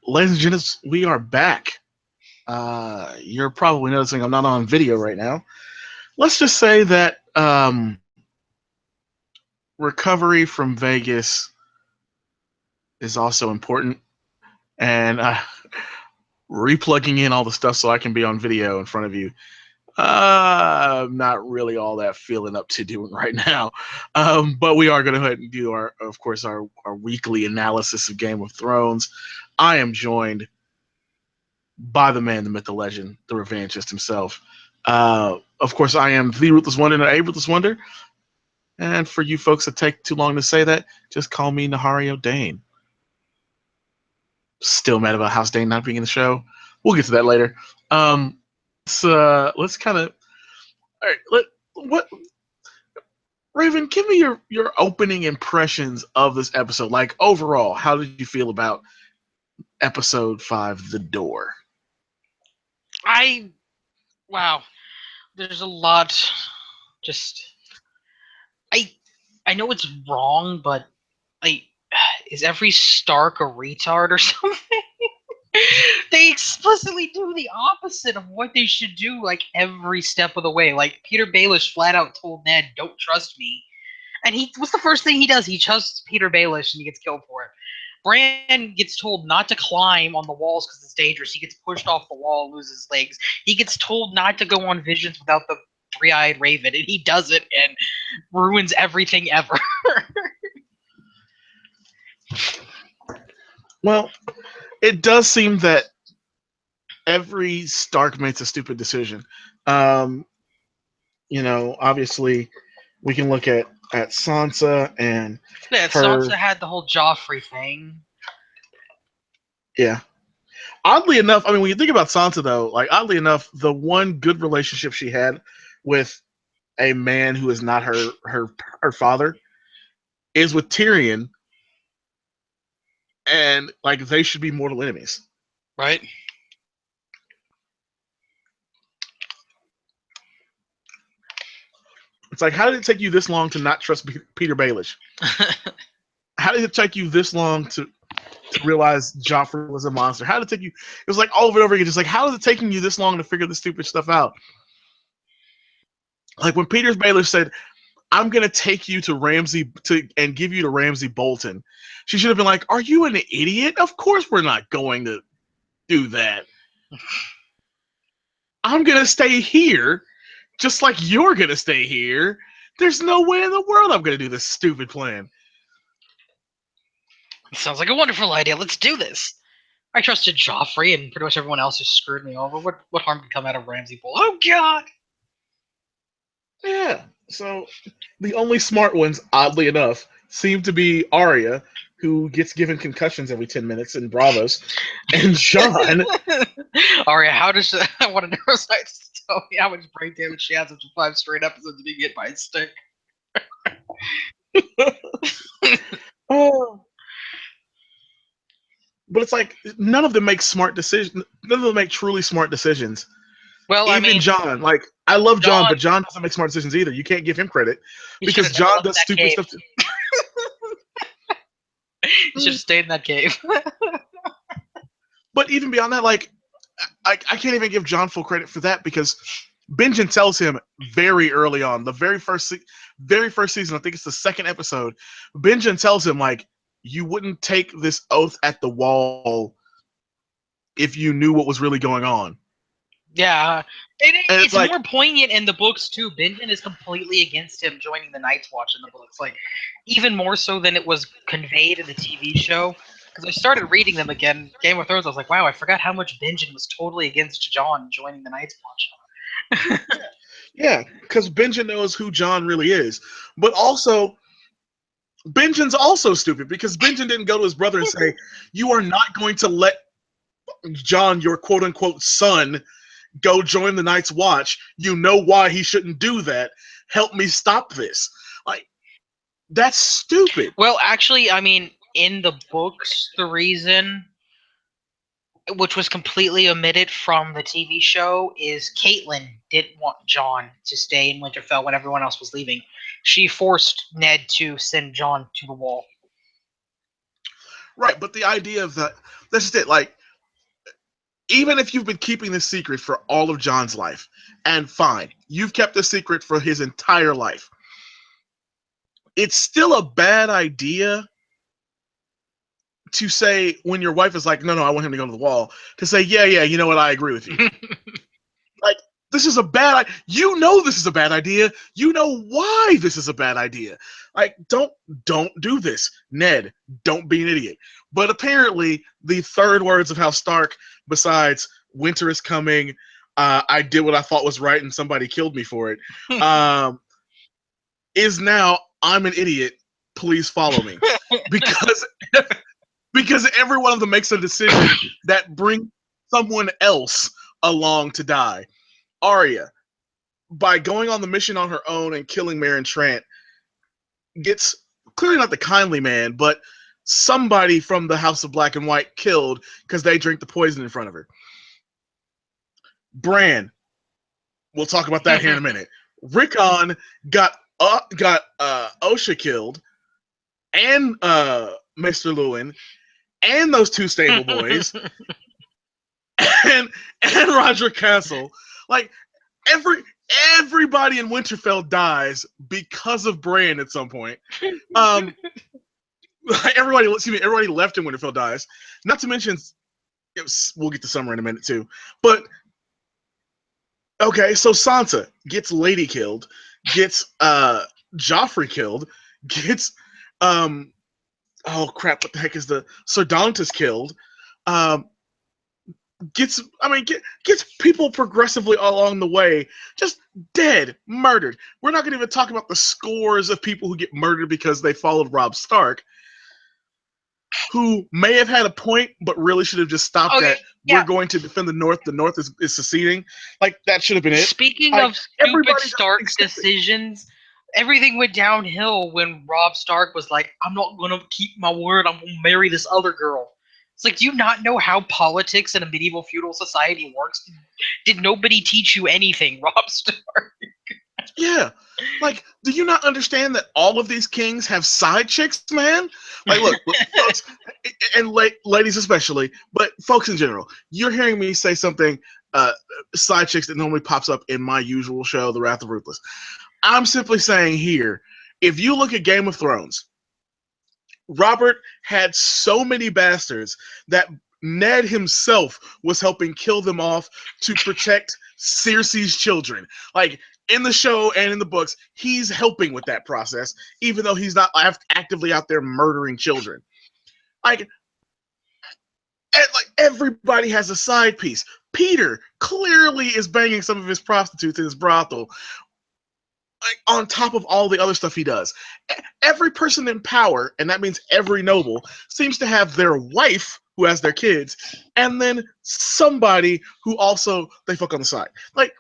Ladies and gentlemen, we are back. You're probably noticing I'm not on video right now. Let's just say that recovery from Vegas is also important, and replugging in all the stuff so I can be on video in front of you. I'm not really all that feeling up to doing right now, but we are going to go ahead and do of course, our weekly analysis of Game of Thrones. I am joined by the man, the myth, the legend, the revanchist himself. Of course, I am the Ruthless Wonder, not a Ruthless Wonder. And for you folks that take too long to say that, just call me Nahario Dane. Still mad about House Dane not being in the show. We'll get to that later. Let's kind of. All right, what Raven, give me your opening impressions of this episode. Like overall, how did you feel about episode 5, The Door? Wow. There's a lot. Just I know it's wrong, but is every Stark a retard or something? They explicitly do the opposite of what they should do, like every step of the way. Like Peter Baelish flat out told Ned, "Don't trust me," and what's the first thing he does? He trusts Peter Baelish, and he gets killed for it. Bran gets told not to climb on the walls because it's dangerous. He gets pushed off the wall, loses legs. He gets told not to go on visions without the three-eyed raven, and he does it and ruins everything ever. Well, it does seem that every Stark makes a stupid decision. Obviously, we can look at Sansa and Yeah, her. Sansa had the whole Joffrey thing. Yeah. Oddly enough, I mean, when you think about Sansa, though, like oddly enough, the one good relationship she had with a man who is not her father is with Tyrion, and like they should be mortal enemies. Right. It's like, how did it take you this long to not trust Peter Baelish? How did it take you this long to realize Joffrey was a monster? How did it take you? It was like over and over again, just like, how is it taking you this long to figure this stupid stuff out? Like when Peter Baelish said, "I'm gonna take you to Ramsay and give you to Ramsay Bolton," she should have been like, "Are you an idiot? Of course we're not going to do that. I'm gonna stay here, just like you're gonna stay here. There's no way in the world I'm gonna do this stupid plan." Sounds like a wonderful idea. Let's do this. I trusted Joffrey and pretty much everyone else who screwed me over. What harm could come out of Ramsay Bolton? Oh God! Yeah. So the only smart ones, oddly enough, seem to be Arya, who gets given concussions every 10 minutes in Bravos, and Jon. Arya, how does I want a neuroscientist to tell me how much brain damage she has after 5 straight episodes of being hit by a stick? Oh. But it's like none of them make smart decisions. None of them make truly smart decisions. Well, I Even mean, Jon, like I love Jon, Jon, but Jon doesn't make smart decisions either. You can't give him credit he should because have never Jon left does that stupid cave. stuff. Too. He should have stayed in that cave. But even beyond that, like I can't even give Jon full credit for that because Benjen tells him very early on, the very first season, I think it's the second episode. Benjen tells him like, you wouldn't take this oath at the wall if you knew what was really going on. Yeah, And it's like, more poignant in the books too. Benjen is completely against him joining the Night's Watch in the books, like even more so than it was conveyed in the TV show. Because I started reading them again, Game of Thrones. I was like, wow, I forgot how much Benjen was totally against Jon joining the Night's Watch. yeah, because Benjen knows who Jon really is, but also Benjen's also stupid because Benjen didn't go to his brother and say, "You are not going to let Jon, your quote unquote son, go join the Night's Watch. You know why he shouldn't do that. Help me stop this." Like, that's stupid. Well, actually, I mean, in the books, the reason, which was completely omitted from the TV show, is Caitlyn didn't want Jon to stay in Winterfell when everyone else was leaving. She forced Ned to send Jon to the wall. Right, but the idea of that's just it. Like, even if you've been keeping this secret for all of John's life, and fine, you've kept the secret for his entire life, it's still a bad idea to say when your wife is like, no, I want him to go to the wall, to say, yeah, you know what, I agree with you. Like, this is a bad. You know this is a bad idea. You know why this is a bad idea. Like, don't do this, Ned. Don't be an idiot. But apparently, the third words of House Stark, besides "Winter is coming," I did what I thought was right, and somebody killed me for it, is now "I'm an idiot. Please follow me," because every one of them makes a decision that brings someone else along to die. Arya, by going on the mission on her own and killing Meryn Trant, gets clearly not the kindly man, but somebody from the House of Black and White killed because they drink the poison in front of her. Bran, we'll talk about that here in a minute. Rickon got Osha killed, and Mr. Lewin, and those two stable boys, and Roderick Castle. Like, everybody in Winterfell dies because of Bran at some point. Everybody left in Winterfell dies. Not to mention, we'll get to Summer in a minute too. But okay, so Sansa gets Lady killed, gets Joffrey killed, gets oh crap, what the heck is the Sardontus killed? Gets people progressively along the way just dead, murdered. We're not going to even talk about the scores of people who get murdered because they followed Robb Stark, who may have had a point, but really should have just stopped at, we're going to defend the North. The North is seceding. Like, that should have been it. Speaking of stupid Stark decisions, everything went downhill when Robb Stark was like, I'm not going to keep my word. I'm going to marry this other girl. It's like, do you not know how politics in a medieval feudal society works? Did nobody teach you anything, Robb Stark? Yeah. Like, do you not understand that all of these kings have side chicks, man? Like, look, folks, and ladies especially, but folks in general, you're hearing me say something, side chicks, that normally pops up in my usual show, The Wrath of Ruthless. I'm simply saying here, if you look at Game of Thrones, Robert had so many bastards that Ned himself was helping kill them off to protect Cersei's children. Like, in the show and in the books, he's helping with that process, even though he's not actively out there murdering children. Like everybody has a side piece. Peter clearly is banging some of his prostitutes in his brothel, like, on top of all the other stuff he does. Every person in power, and that means every noble, seems to have their wife who has their kids, and then somebody who also they fuck on the side. Like,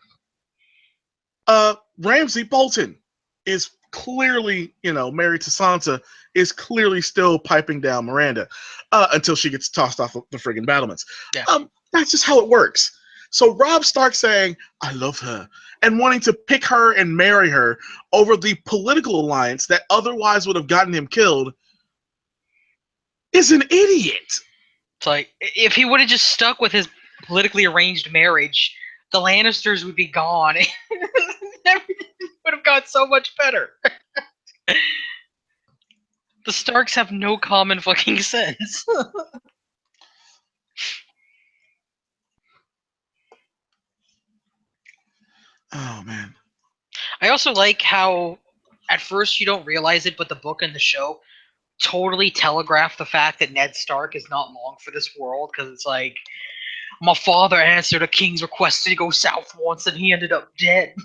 Ramsay Bolton is clearly, married to Sansa, is clearly still piping down Miranda until she gets tossed off the friggin' battlements. Yeah. That's just how it works. So Robb Stark saying, I love her, and wanting to pick her and marry her over the political alliance that otherwise would have gotten him killed is an idiot. It's like, if he would have just stuck with his politically arranged marriage, the Lannisters would be gone. Everything would have got so much better. The Starks have no common fucking sense. Oh, man. I also like how, at first you don't realize it, but the book and the show totally telegraph the fact that Ned Stark is not long for this world, because it's like, my father answered a king's request to go south once, and he ended up dead.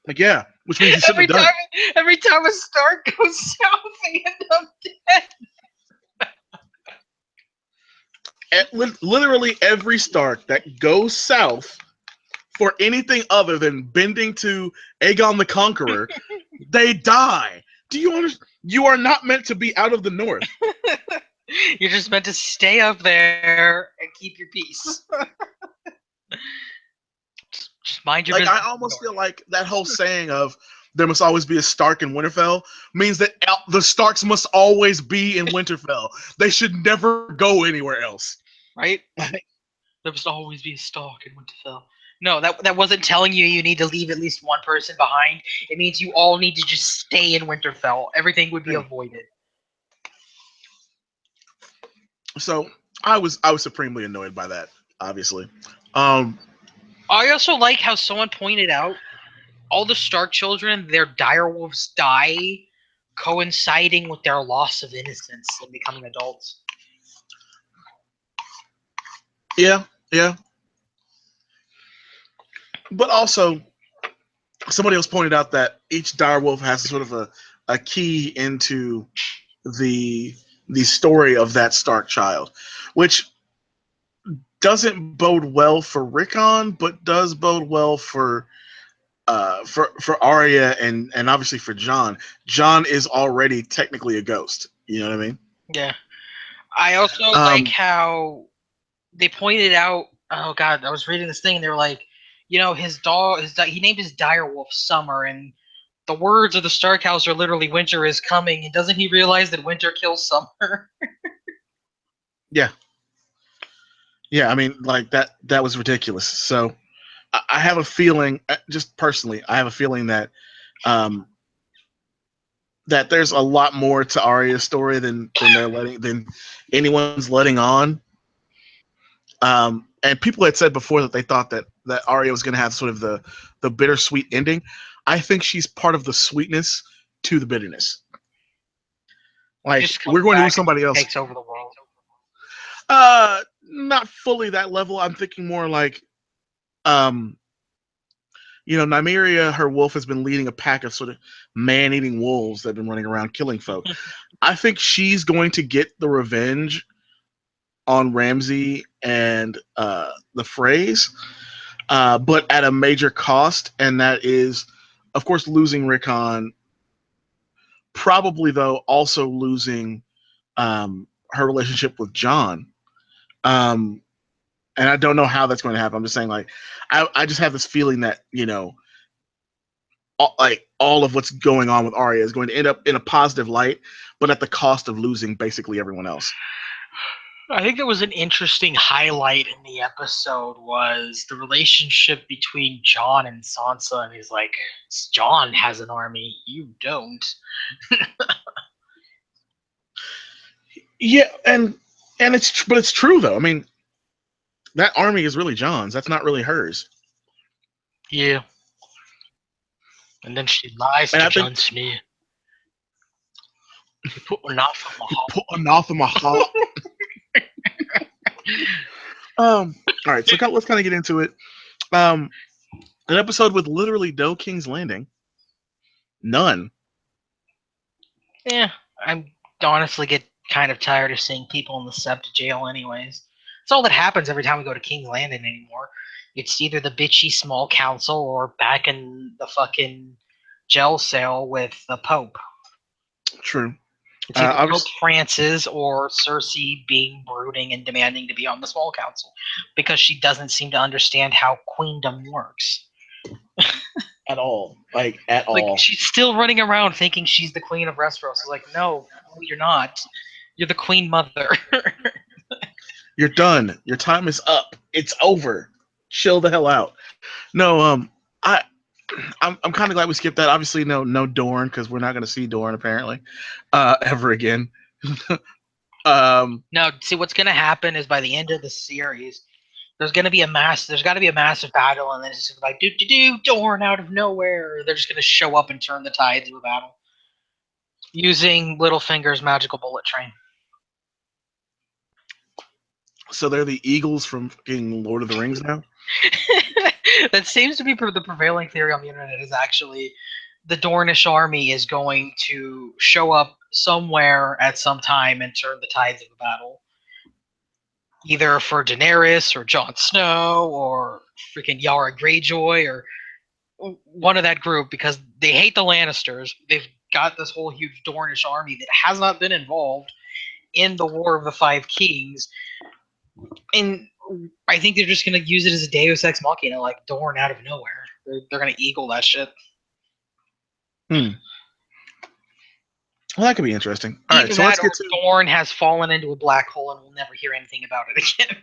Like, yeah, which means he shouldn't have done it. Every time a Stark goes south, they end up dead. Literally every Stark that goes south for anything other than bending to Aegon the Conqueror, they die. Do you understand? You are not meant to be out of the North. You're just meant to stay up there and keep your peace. Just mind your business. I almost feel like that whole saying of there must always be a Stark in Winterfell means that the Starks must always be in Winterfell. They should never go anywhere else. right? There must always be a Stark in Winterfell. No, that wasn't telling you you need to leave at least one person behind. It means you all need to just stay in Winterfell. Everything would be Yeah. avoided. So I was supremely annoyed by that. Obviously, um, I also like how someone pointed out all the Stark children, their direwolves die, coinciding with their loss of innocence and becoming adults. yeah, yeah. But also, somebody else pointed out that each direwolf has sort of a key into the the story of that Stark child, which doesn't bode well for Rickon, but does bode well for Arya and obviously for Jon. Jon is already technically a ghost. You know what I mean? Yeah. I also like Um, how they pointed out. Oh God, I was reading this thing and they were like, his dog, he named his direwolf Summer, and the words of the Stark House are literally "Winter is coming." And doesn't he realize that winter kills summer? yeah, yeah. I mean, like that was ridiculous. So I have a feeling, just personally, I have a feeling um, that there's a lot more to Arya's story than anyone's letting on. And people had said before that they thought that Arya was going to have sort of the bittersweet ending. I think she's part of the sweetness to the bitterness. She Like just comes we're going to lose back and somebody else. takes over the world. Not fully that level. I'm thinking more like, um, Nymeria, her wolf has been leading a pack of sort of man-eating wolves that have been running around killing folk. I think she's going to get the revenge on Ramsay and the Freys, but at a major cost, and that is, of course, losing Rickon. Probably, though, also losing her relationship with Jon. Um, and I don't know how that's going to happen. I'm just saying, like, I just have this feeling that all of what's going on with Arya is going to end up in a positive light, but at the cost of losing basically everyone else. I think that was an interesting highlight in the episode was the relationship between Jon and Sansa, and he's like, Jon has an army, you don't. Yeah, and it's true though. I mean, that army is really Jon's. That's not really hers. Yeah. And then she lies And to I think Jon Snow. He put anathema. he put anathema hot. All right, so let's kind of get into it. Um, an episode with literally no King's Landing, none. Yeah, I'm honestly get kind of tired of seeing people in the Sept jail anyways. It's all that happens every time we go to King's Landing anymore. It's either the bitchy small council or back in the fucking jail cell with the Pope. True. It's either Pope Obviously, Francis or Cersei being brooding and demanding to be on the small council because she doesn't seem to understand how queendom works. at all, like at Like all. she's still running around thinking she's the queen of Westeros. It's like, no, you're not. You're the queen mother. You're done. Your time is up. It's over. Chill the hell out. No, I I'm kind of glad we skipped that. Obviously, no Dorne because we're not going to see Dorne apparently ever again. um, No, see what's gonna happen is by the end of the series, there's gotta be a massive battle, and then it's just like do Dorne out of nowhere. They're just gonna show up and turn the tides of a battle using Littlefinger's magical bullet train. so they're the Eagles from fucking Lord of the Rings now. That seems to be the prevailing theory on the internet is actually the Dornish army is going to show up somewhere at some time and turn the tides of a battle. Either for Daenerys or Jon Snow or freaking Yara Greyjoy or one of that group because they hate the Lannisters. They've got this whole huge Dornish army that has not been involved in the War of the Five Kings. And I think they're just going to use it as a Deus Ex Machina, like Dorne out of nowhere. They're going to eagle that shit. Hmm. Well, that could be interesting. All right, Either so let's that or get to Thorn has fallen into a black hole and we'll never hear anything about it again.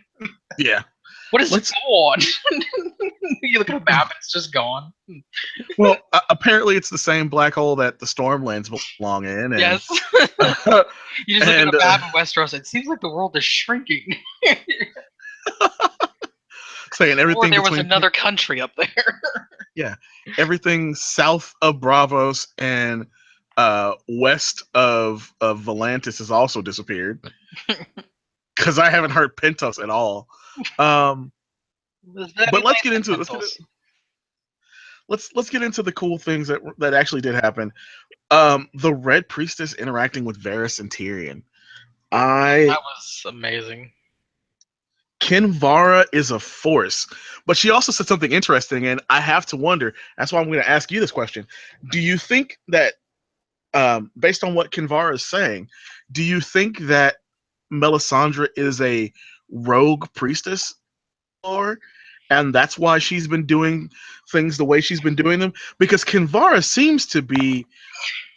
yeah. What is Let's Thorn? You look at a map and it's just gone. well, apparently it's the same black hole that the Stormlands belong in, and Yes. You just look at and a map of Westeros. It seems like the world is shrinking. saying Or everything there was between another country up there. yeah, everything south of Bravos and west of Volantis has also disappeared because I haven't heard Pentos at all. Um, That'd be but let's nice get to into Pentos. let's get into the cool things that actually did happen. The Red Priestess interacting with Varys and Tyrion. I That was amazing. Kinvara is a force, but she also said something interesting, and I have to wonder. That's why I'm going to ask you this question: do you think that, based on what Kinvara is saying, do you think that Melisandre is a rogue priestess, or and that's why she's been doing things the way she's been doing them? Because Kinvara seems to be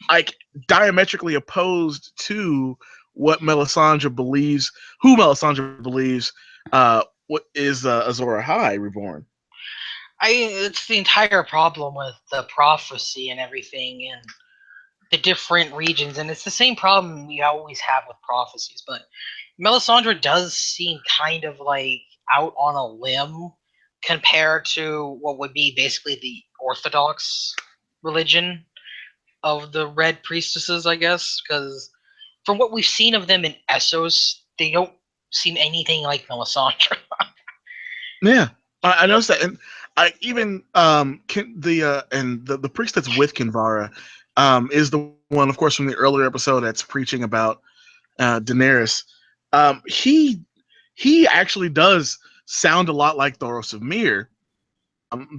like diametrically opposed to what Melisandre believes, who Melisandre believes what is Azor Ahai reborn. It's the entire problem with the prophecy and everything and the different regions, and it's the same problem we always have with prophecies. But Melisandre does seem kind of like out on a limb compared to what would be basically the Orthodox religion of the Red Priestesses, I guess, because from what we've seen of them in Essos, they don't seem anything like Melisandre. Yeah, I noticed that, and I even the priest that's with Kinvara is the one, of course, from the earlier episode that's preaching about Daenerys. He actually does sound a lot like Thoros of Myr,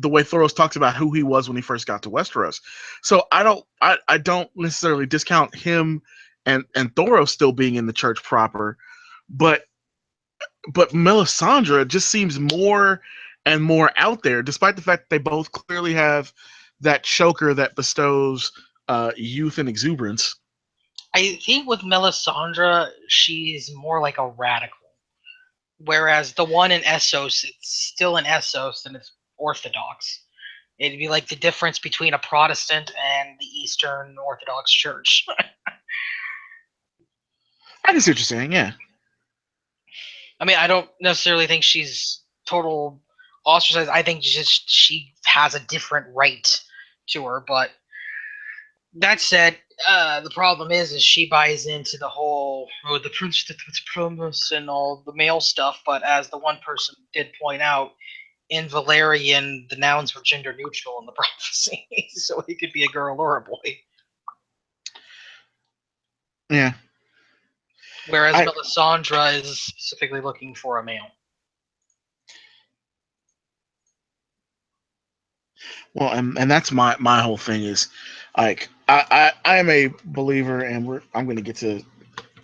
the way Thoros talks about who he was when he first got to Westeros. So I don't necessarily discount him and Thoros still being in the church proper, but Melisandre just seems more and more out there, despite the fact that they both clearly have that choker that bestows youth and exuberance. I think with Melisandre, she's more like a radical. Whereas the one in Essos, it's still in Essos and it's Orthodox. It'd be like the difference between a Protestant and the Eastern Orthodox Church. I can see what you're saying, yeah. I mean, I don't necessarily think she's total ostracized. I think just she has a different right to her. But that said, the problem is she buys into the whole the prince promise and all the male stuff. But as the one person did point out, in Valerian, the nouns were gender neutral in the prophecy, so he could be a girl or a boy. Yeah. Whereas I Melisandre is specifically looking for a male. well, and that's my whole thing is like I am a believer, and I'm going to get to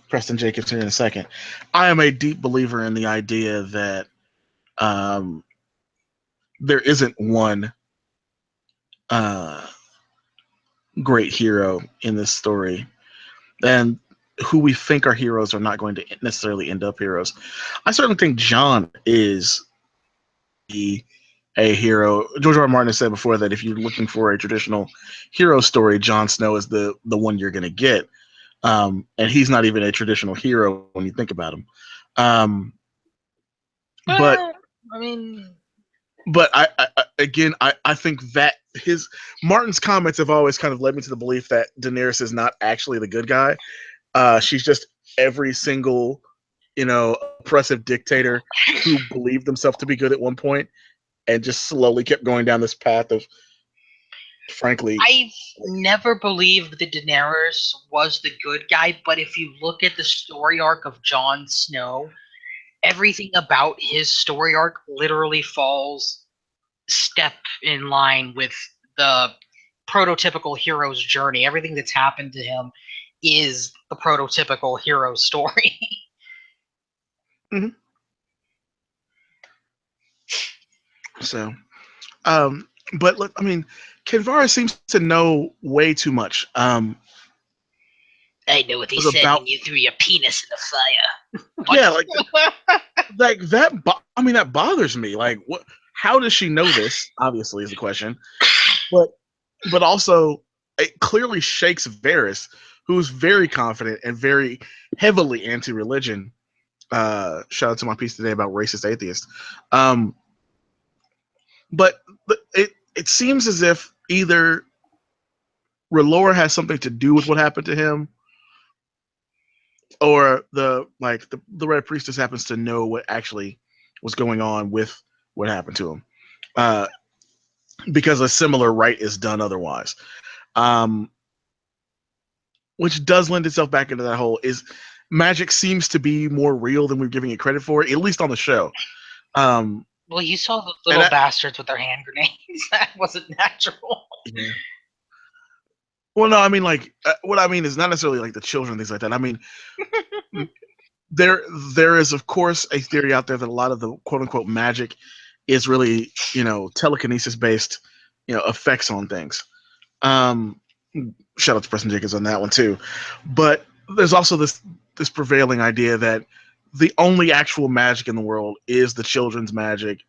Preston Jacobs here in a second. I am a deep believer in the idea that um, there isn't one uh, great hero in this story, and who we think are heroes are not going to necessarily end up heroes. I certainly think John is a hero. George R. R. Martin has said before that if you're looking for a traditional hero story, Jon Snow is the one you're going to get. And he's not even a traditional hero when you think about him. Um, but Well, I mean, but I think that his Martin's comments have always kind of led me to the belief that Daenerys is not actually the good guy. She's just every single oppressive dictator who believed himself to be good at one point and just slowly kept going down this path of, frankly, I've never believed that Daenerys was the good guy, but if you look at the story arc of Jon Snow, everything about his story arc literally falls step in line with the prototypical hero's journey. Everything that's happened to him is the prototypical hero story. mhm. So, um, But look, I mean, Kinvara seems to know way too much. I know what they Was said about when you threw your penis in the fire. yeah, What? that. I mean, that bothers me. Like, what? How does she know this? Obviously, is the question. But also, it clearly shakes Varys, who's very confident and very heavily anti-religion. Shout out to my piece today about racist atheists. Um, but it seems as if either R'hllor has something to do with what happened to him, or the Red Priestess happens to know what actually was going on with what happened to him, uh, because a similar rite is done otherwise, um, which does lend itself back into that whole is magic seems to be more real than we're giving it credit for, at least on the show. Um, Well, you saw the and little bastards with their hand grenades. That wasn't natural. yeah. Well, no, I mean like what I mean is not necessarily like the children and things like that. I mean there there is of course a theory out there that a lot of the quote unquote magic is really telekinesis based effects on things. Um, Shout out to Preston Jacobs on that one too. But there's also this prevailing idea that the only actual magic in the world is the children's magic,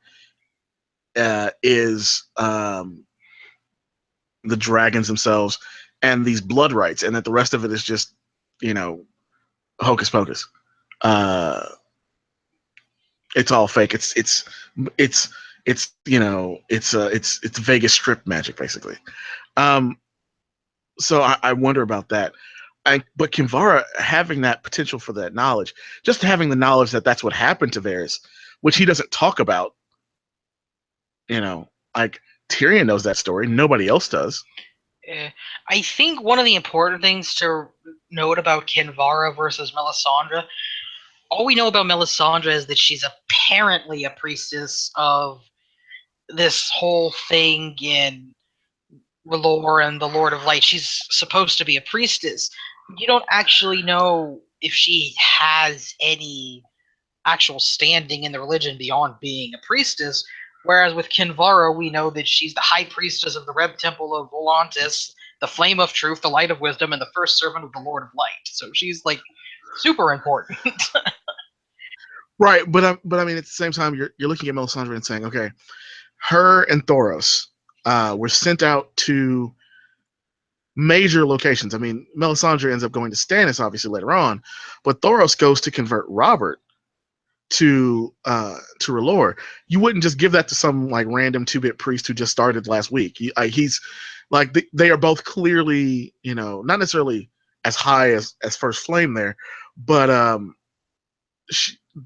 is the dragons themselves and these blood rites, and that the rest of it is just you know hocus pocus. Uh, it's all fake. It's it's Vegas strip magic basically. Um, so I wonder about that. But Kinvara having that potential for that knowledge, just having the knowledge that that's what happened to Varys, which he doesn't talk about. Like Tyrion knows that story. Nobody else does. Uh, I think one of the important things to note about Kinvara versus Melisandre, all we know about Melisandre is that she's apparently a priestess of this whole thing in R'hllor and the Lord of Light. She's supposed to be a priestess. You don't actually know if she has any actual standing in the religion beyond being a priestess. Whereas with Kinvara, we know that she's the high priestess of the Reb Temple of Volantis, the Flame of Truth, the Light of Wisdom, and the first servant of the Lord of Light. So she's like super important. Right, but I mean at the same time you're looking at Melisandre and saying, okay, her and Thoros were sent out to major locations. I mean, Melisandre ends up going to Stannis obviously later on, but Thoros goes to convert Robert to R'hllor. You wouldn't just give that to some like random 2-bit priest who just started last week. He's like they are both clearly not necessarily as high as First Flame there, but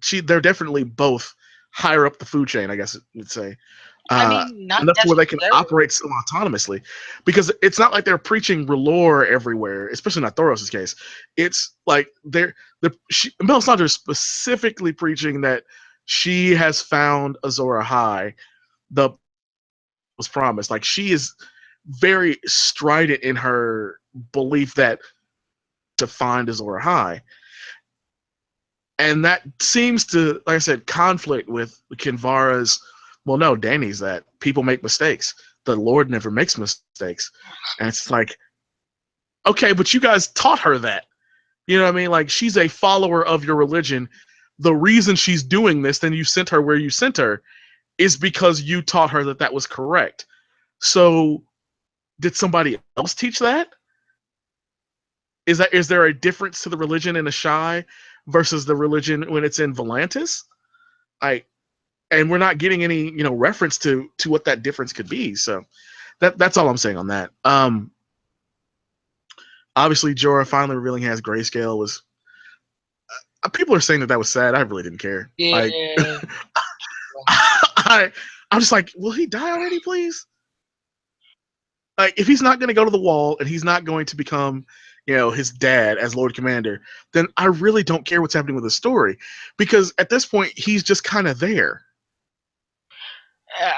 she, they're definitely both higher up the food chain, I guess you'd say. I mean, not Enough to where they can necessarily. operate so autonomously, because it's not like they're preaching R'hllor everywhere, especially not Thoros' case. It's like Melisandre is specifically preaching that she has found Azor Ahai, the was promised. Like she is very strident in her belief that to find Azor Ahai, and that seems to, like I said, conflict with Kinvara's. Well, no, Dany's that people make mistakes. The Lord never makes mistakes, and it's like, okay, but you guys taught her that. You know what I mean? Like she's a follower of your religion. The reason she's doing this, then you sent her where you sent her, is because you taught her that that was correct. So, did somebody else teach that? Is there a difference to the religion in Ashai versus the religion when it's in Volantis? I and we're not getting any reference to what that difference could be. So that's all I'm saying on that. Obviously Jorah finally revealing he has grayscale was people are saying that was sad. I really didn't care. Like Yeah. I'm just like, will he die already, please? Like if he's not going to go to the wall and he's not going to become his dad as Lord Commander, then I really don't care what's happening with the story, because at this point he's just kind of there. Uh,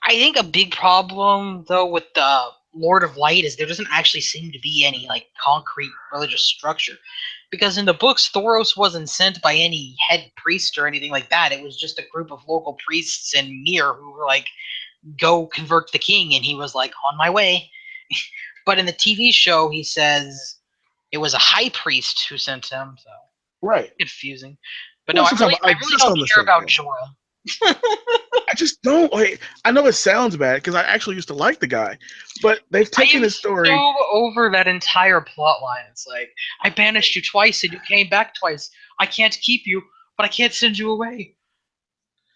I think a big problem though with the Lord of Light is there doesn't actually seem to be any like concrete religious structure. Because in the books, Thoros wasn't sent by any head priest or anything like that. It was just a group of local priests in Mir who were like go convert the king, and he was like, on my way. But in the TV show, he says it was a high priest who sent him. So Right. confusing. But no, Well, sometimes I I really just don't on the care same about thing. Jorah. I just don't. Like, I know it sounds bad because I actually used to like the guy, but they've I taken am his story. so over that entire plot line. It's like, I banished you twice and you came back twice. I can't keep you, but I can't send you away.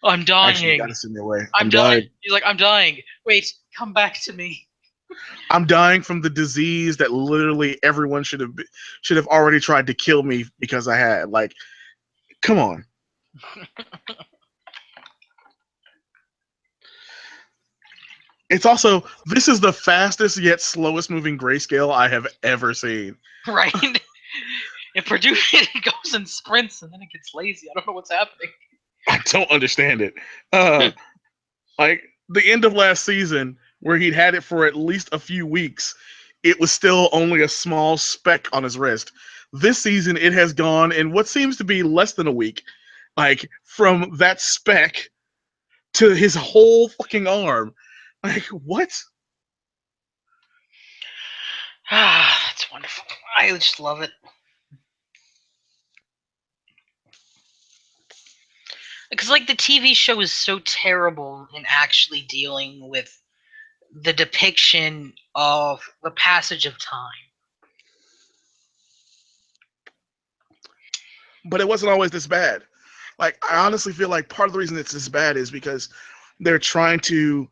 I'm Actually, you got dying. to send me away. I'm I'm dying. dying. He's like, I'm dying. Wait, come back to me. I'm dying from the disease that literally everyone should have already tried to kill me because I had. Like, come on. It's also this is the fastest yet slowest moving grayscale I have ever seen. Right? It produces, it goes in sprints and then it gets lazy. I don't know what's happening. I don't understand it. Like the end of last season, where he'd had it for at least a few weeks, it was still only a small speck on his wrist. This season, it has gone in what seems to be less than a week, like from that speck to his whole fucking arm. Like what? Ah, that's wonderful. I just love it. Because, like, the TV show is so terrible in actually dealing with the depiction of the passage of time. But it wasn't always this bad. Like I honestly feel like part of the reason it's this bad is because they're trying to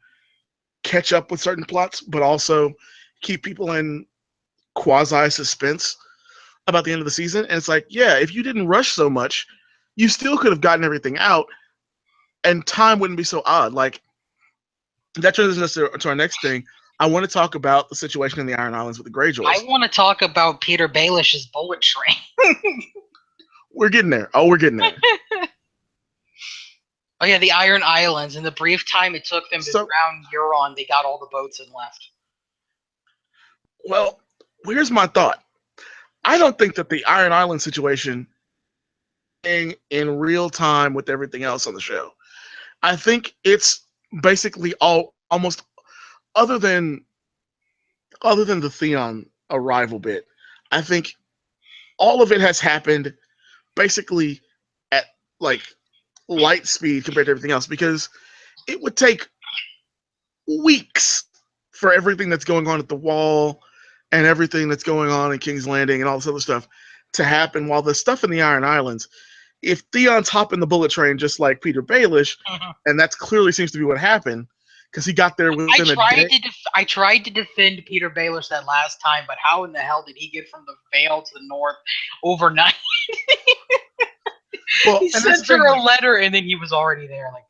catch up with certain plots, but also keep people in quasi suspense about the end of the season. And it's like, yeah, if you didn't rush so much, you still could have gotten everything out, and time wouldn't be so odd. Like that transitions us to our next thing. I want to talk about the situation in the Iron Islands with the I Greyjoys. want to talk about Peter Baelish's bullet train. We're getting there. Oh, we're getting there. Oh yeah, the Iron Islands. In the brief time it took them to So, drown Euron, they got all the boats and left. well, here's my thought. I don't think that the Iron Island situation in real time with everything else on the show. I think it's basically all almost other than the Theon arrival bit. I think all of it has happened basically at like light speed compared to everything else because it would take weeks for everything that's going on at the wall and everything that's going on in King's Landing and all this other stuff to happen while the stuff in the Iron Islands, if Theon's hopping the bullet train just like Peter Baelish, and that clearly seems to be what happened because he got there within a day. I tried to defend Peter Baelish that last time, but how in the hell did he get from the Vale to the north overnight? Well, He sent her a letter and then he was already there. Like,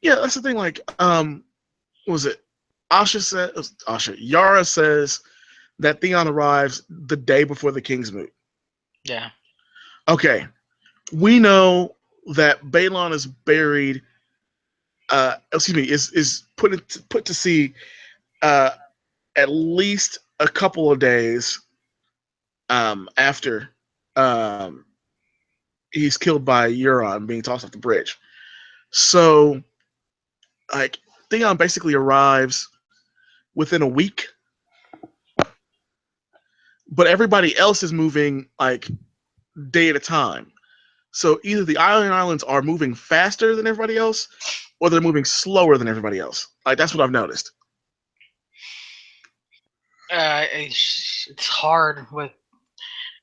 yeah, that's the thing. Like, what was it? Yara says that Theon arrives the day before the King's Moot. yeah. Okay, we know that Balon is buried. Is put to sea at least a couple of days after he's killed by Euron being tossed off the bridge. So, like, Theon basically arrives within a week, but everybody else is moving like day at a time. So either the Iron Islands are moving faster than everybody else, or they're moving slower than everybody else. Like that's what I've noticed. It's hard with.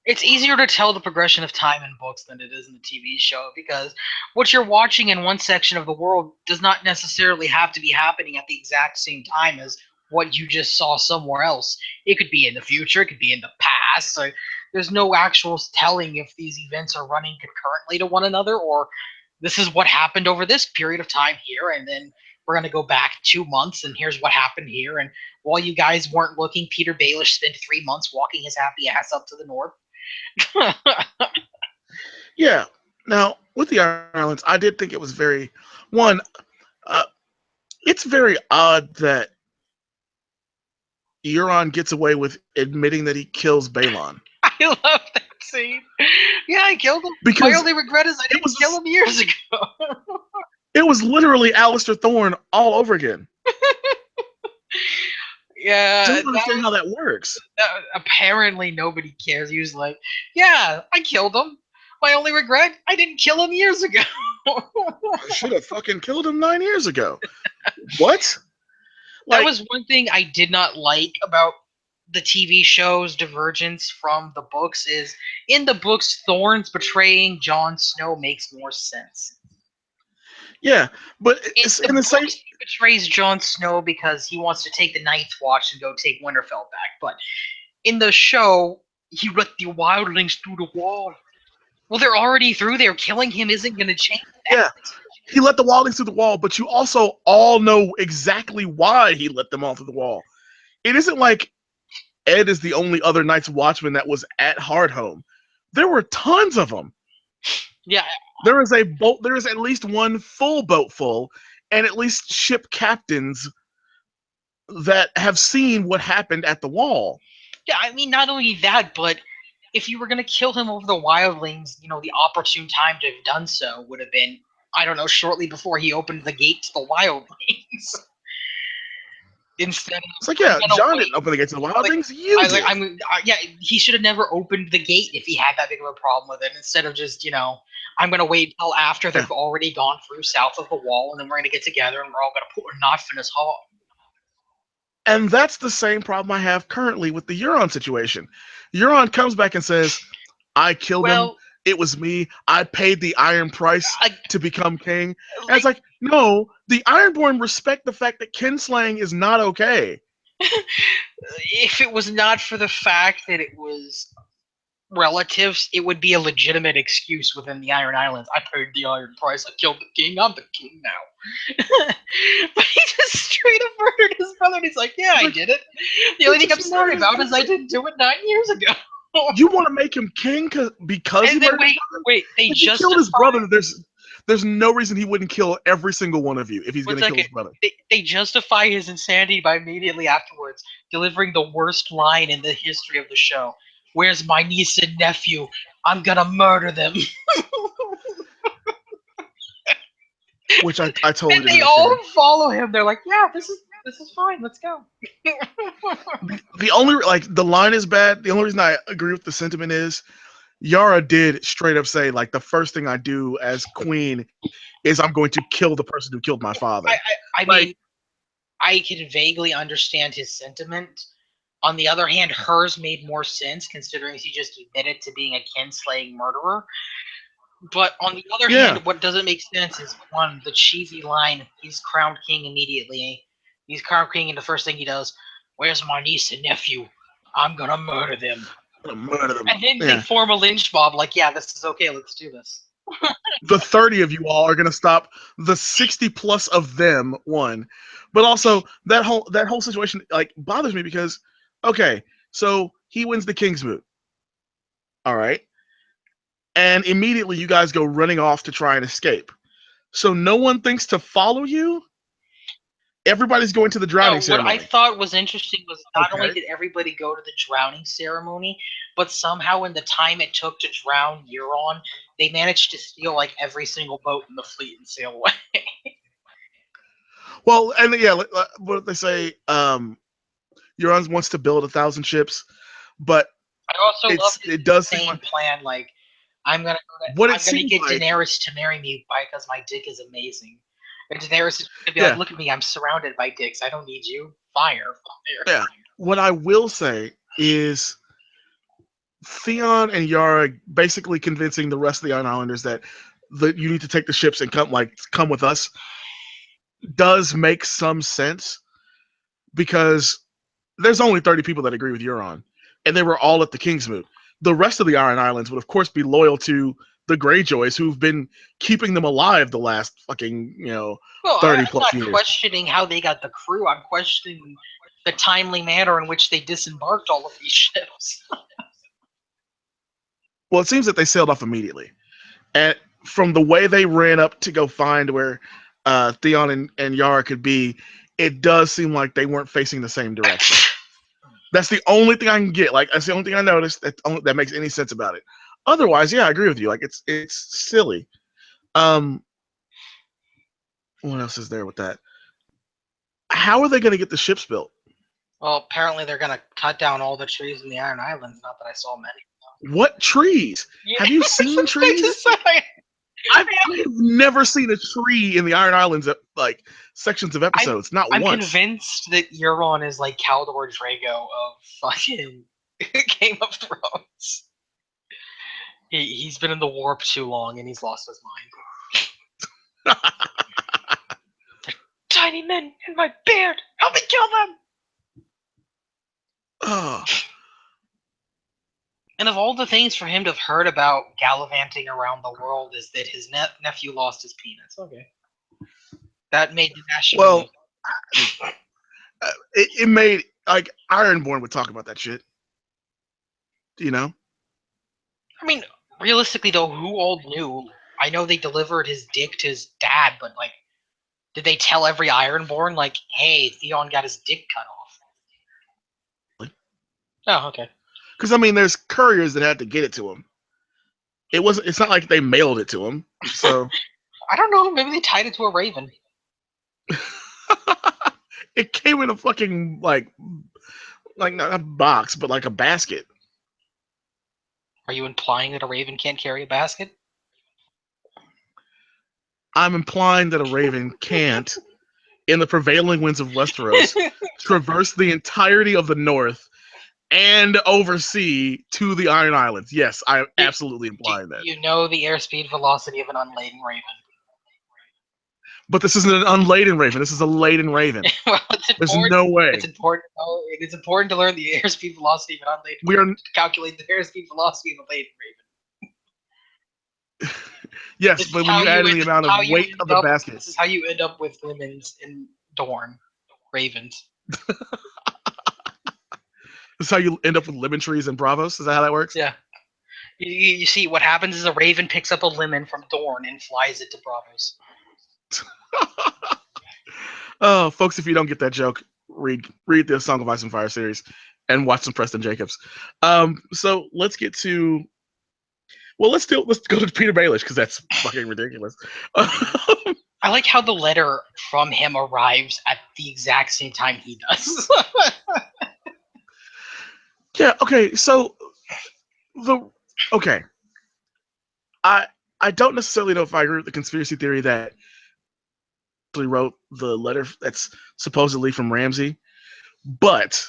It's easier to tell the progression of time in books than it is in the TV show because what you're watching in one section of the world does not necessarily have to be happening at the exact same time as what you just saw somewhere else. It could be in the future, it could be in the past. So there's no actual telling if these events are running concurrently to one another or this is what happened over this period of time here, and then we're going to go back 2 months, and here's what happened here. And while you guys weren't looking, Peter Baelish spent 3 months walking his happy ass up to the north. Yeah. Now with the Iron Islands, I did think it was very one. Uh, it's very odd that Euron gets away with admitting that he kills Balon. I love that scene. Yeah, I killed him. Because my only regret is I didn't kill him years ago. it was literally Alistair Thorne all over again. Yeah, Don't understand how that works. apparently nobody cares. He was like, "Yeah, I killed him. My only regret, I didn't kill him years ago." I should have fucking killed him 9 years ago. What? That Like, was one thing I did not like about the TV show's divergence from the books. Is in the books, Thorne's betraying Jon Snow makes more sense. yeah, but In it's the in the same. books, he betrays Jon Snow because he wants to take the Ninth Watch and go take Winterfell back. But in the show, he let the wildlings through the wall. Well, they're already through there. Killing him isn't going to change Yeah, that. he let the wildlings through the wall, but you also all know exactly why he let them all through the wall. It isn't like Ed is the only other Night's Watchman that was at Hardhome. There were tons of them. Yeah, There is a boat. There is at least one full boat full, and at least ship captains that have seen what happened at the wall. yeah. I mean, not only that, but if you were going to kill him over the wildlings, the opportune time to have done so would have been, I don't know, shortly before he opened the gate to the wildlings. Instead of, It's like, I'm yeah, gonna John wait. didn't open the gates to the Like, wildlings. You did. yeah, he should have never opened the gate if he had that big of a problem with it. Instead of just, I'm gonna wait until after Yeah. they've already gone through south of the wall, and then we're gonna get together and we're all gonna put a knife in his heart. And that's the same problem I have currently with the Euron situation. Euron comes back and says, I killed him. Well, It was me. I paid the iron price I, to become king. And it's like, like, no, the Ironborn respect the fact that kinslaying is not okay. if it was not for the fact that it was relatives, it would be a legitimate excuse within the Iron Islands. I paid the iron price. I killed the king. I'm the king now. But he just straight up murdered his brother, and he's like, "Yeah, It's I like, did it. The he only thing I'm just sorry murdered his about is I brother. didn't do it 9 years ago." You want to make him king because he And then murdered his brother? wait, they If he killed his justify. brother, there's no reason he wouldn't kill every single one of you if he's One going to kill second. his brother. They justify his insanity by immediately afterwards delivering the worst line in the history of the show. Where's my niece and nephew? I'm gonna murder them. Which I totally And didn't they all understand. follow him. They're like, "Yeah, this is fine. Let's go." The only the line is bad. The only reason I agree with the sentiment is Yara did straight up say like the first thing I do as queen is I'm going to kill the person who killed my father. I Like, mean, I can vaguely understand his sentiment. On the other hand, hers made more sense considering she just admitted to being a kinslaying murderer. But on the other yeah, hand, what doesn't make sense is one, the cheesy line, he's crowned king immediately. He's crowned king, and the first thing he does, "Where's my niece and nephew? I'm gonna murder them." I'm gonna murder them. And then they Yeah, form a lynch mob, like, "Yeah, this is okay, let's do this." the 30 of you all are gonna stop the 60 plus of them. One, but also that whole situation like bothers me because okay, so he wins the King's Moot. All right, and immediately you guys go running off to try and escape. So no one thinks to follow you. Everybody's going to the drowning No, what I ceremony. thought was interesting was not only Okay. did everybody go to the drowning ceremony, but somehow in the time it took to drown Euron, they managed to steal like every single boat in the fleet and sail away. Well, and yeah, what they say, Euron wants to build 1,000 ships, but I also love his it does seem insane like plan, like what it I'm gonna seems get like. Daenerys to marry me because my dick is amazing. And Daenerys is gonna be like, Yeah, "Look at me, I'm surrounded by dicks. I don't need you. Fire, fire." yeah. What I will say is Theon and Yara basically convincing the rest of the Iron Islanders that you need to take the ships and come with us does make some sense because there's only 30 people that agree with Euron, and they were all at the Kingsmoot. The rest of the Iron Islands would, of course, be loyal to the Greyjoys, who've been keeping them alive the last fucking Well, 30 I'm plus not years. questioning how they got the crew. I'm questioning the timely manner in which they disembarked all of these ships. Well, it seems that they sailed off immediately, and from the way they ran up to go find where Theon and Yara could be, it does seem like they weren't facing the same direction. That's the only thing I can get. Like that's the only thing I noticed that makes any sense about it. Otherwise, yeah, I agree with you. Like it's silly. Um, what else is there with that? How are they going to get the ships built? Well, apparently they're gonna cut down all the trees in the Iron Islands. Not that I saw many. What trees? Yeah, Have you I was seen just about to trees? say. I've never seen a tree in the Iron Islands like sections of episodes. Not I'm once. convinced that Euron is like Caldor Drago of fucking Game of Thrones. He's been in the warp too long and he's lost his mind. Tiny men in my beard! Help me kill them! Oh. And of all the things for him to have heard about gallivanting around the world is that his nephew lost his penis. Okay. That made the national Well, news. it made like Ironborn would talk about that shit. You know? I mean, realistically though, who all knew? I know they delivered his dick to his dad, but like, did they tell every Ironborn like, "Hey, Theon got his dick cut off"? Oh, okay. Because I mean, there's couriers that had to get it to him. It wasn't. It's not like they mailed it to him. So I don't know. Maybe they tied it to a raven. it came in a fucking like not a box, but like a basket. Are you implying that a raven can't carry a basket? I'm implying that a raven can't, in the prevailing winds of Westeros, traverse the entirety of the North and oversee to the Iron Islands. Yes, I'm absolutely implying that. You know the airspeed velocity of an unladen raven. But this isn't an unladen raven. This is a laden raven. Well, it's There's important. no way. It's important. Oh, it is important to learn the airspeed velocity of an unladen We are raven to calculate the airspeed velocity of a laden raven. yes, This but is when how you add in this the is amount of how you weight of end the up. basket, This is how you end up with lemons in Dorne, ravens. this is how you end up with lemon trees and bravos. Is that how that works? Yeah. You see, what happens is a raven picks up a lemon from Dorne and flies it to Bravos. Oh, folks, if you don't get that joke, read the Song of Ice and Fire series and watch some Preston Jacobs. So let's get to. Well, let's go to Peter Baelish because that's fucking ridiculous. I like how the letter from him arrives at the exact same time he does. Yeah. Okay. So okay. I don't necessarily know if I agree with the conspiracy theory that he wrote the letter that's supposedly from Ramsay, but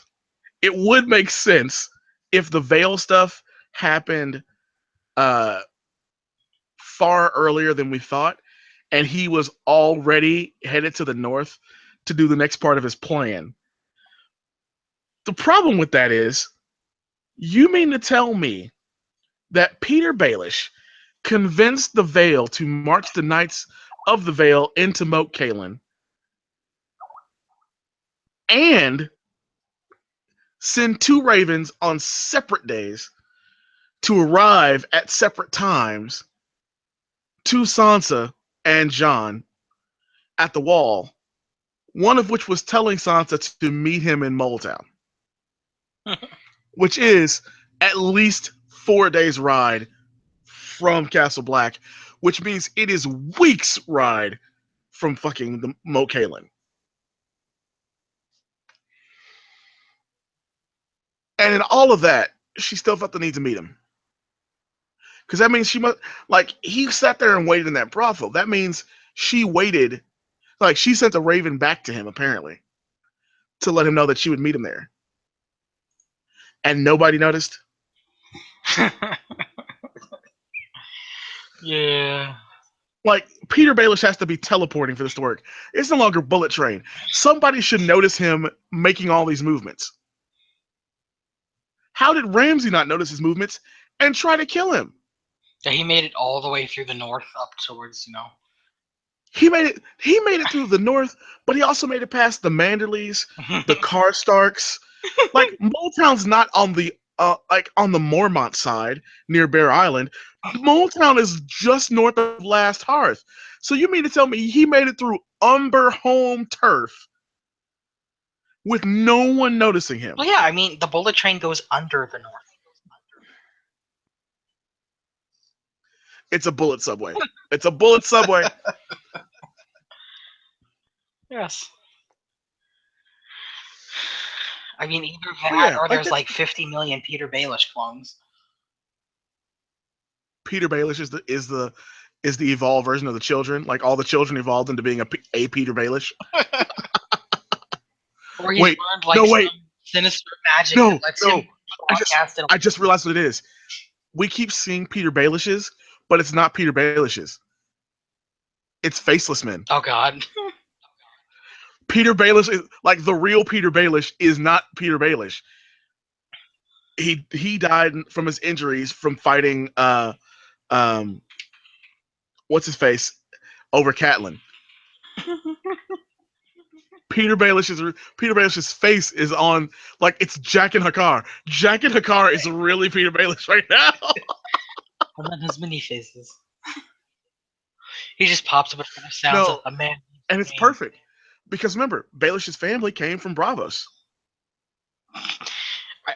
it would make sense if the Vale stuff happened far earlier than we thought, and he was already headed to the north to do the next part of his plan. The problem with that is, you mean to tell me that Peter Baelish convinced the Vale to march the Knights of the Vale into Moat Cailin and send two ravens on separate days to arrive at separate times to Sansa and Jon at the wall, one of which was telling Sansa to meet him in Moletown, which is at least 4 days ride from Castle Black, which means it is weeks ride from fucking the Moat Cailin. And in all of that, she still felt the need to meet him. Because that means she must, like, he sat there and waited in that brothel. That means she waited, like, she sent a raven back to him, apparently, to let him know that she would meet him there. And nobody noticed. Yeah. Like, Peter Baelish has to be teleporting for this to work. It's no longer Bullet Train. Somebody should notice him making all these movements. How did Ramsay not notice his movements and try to kill him? Yeah, he made it all the way through the north up towards, He made it through the north, but he also made it past the Manderleys, the Karstarks. Like, Moletown's not on the on the Mormont side near Bear Island. Moletown is just north of Last Hearth. So you mean to tell me he made it through Umber home turf with no one noticing him? Well, yeah, I mean, the bullet train goes under the north. It's a bullet subway. It's a bullet subway. Yes. I mean, either But that yeah, or like there's that's like 50 million Peter Baelish clones. Peter Baelish is the evolved version of the children. Like all the children evolved into being a Peter Baelish. Or he's Wait, learned no, like wait, some sinister magic that no, lets no. him I just broadcast it. I just realized what it is. We keep seeing Peter Baelishes, but it's not Peter Baelishes. It's faceless men. Oh God. Peter Baelish is like the real Peter Baelish is not Peter Baelish. He died from his injuries from fighting um what's his face over Catelyn. Peter Baelish's face is on like it's Jack and Hakar. Jack and Hakar is really Peter Baelish right now. And then his mini faces. He just pops up with kind of sounds of No, a man. and it's perfect because remember Baelish's family came from Bravos.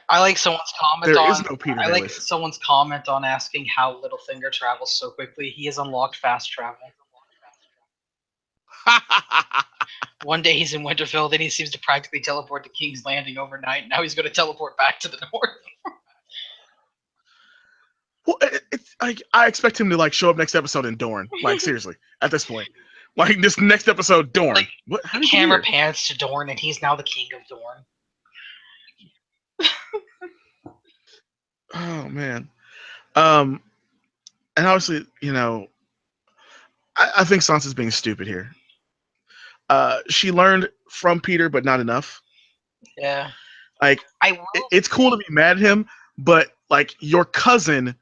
I like someone's comment There is on. no Peter I like Baelish. someone's comment on asking how Littlefinger travels so quickly. He has unlocked fast travel. One day he's in Winterfell, then he seems to practically teleport to King's Landing overnight. Now he's going to teleport back to the north. Well, it's like I expect him to like show up next episode in Dorne. Like seriously, at this point, like this next episode, Dorne. Like, What? How the did you camera hear? pans to Dorne, and he's now the king of Dorne. Oh man. Um, and obviously, I think Sansa's being stupid here. She learned from Peter, but not enough. Yeah. Like, I will it's cool to be mad at him, but like your cousin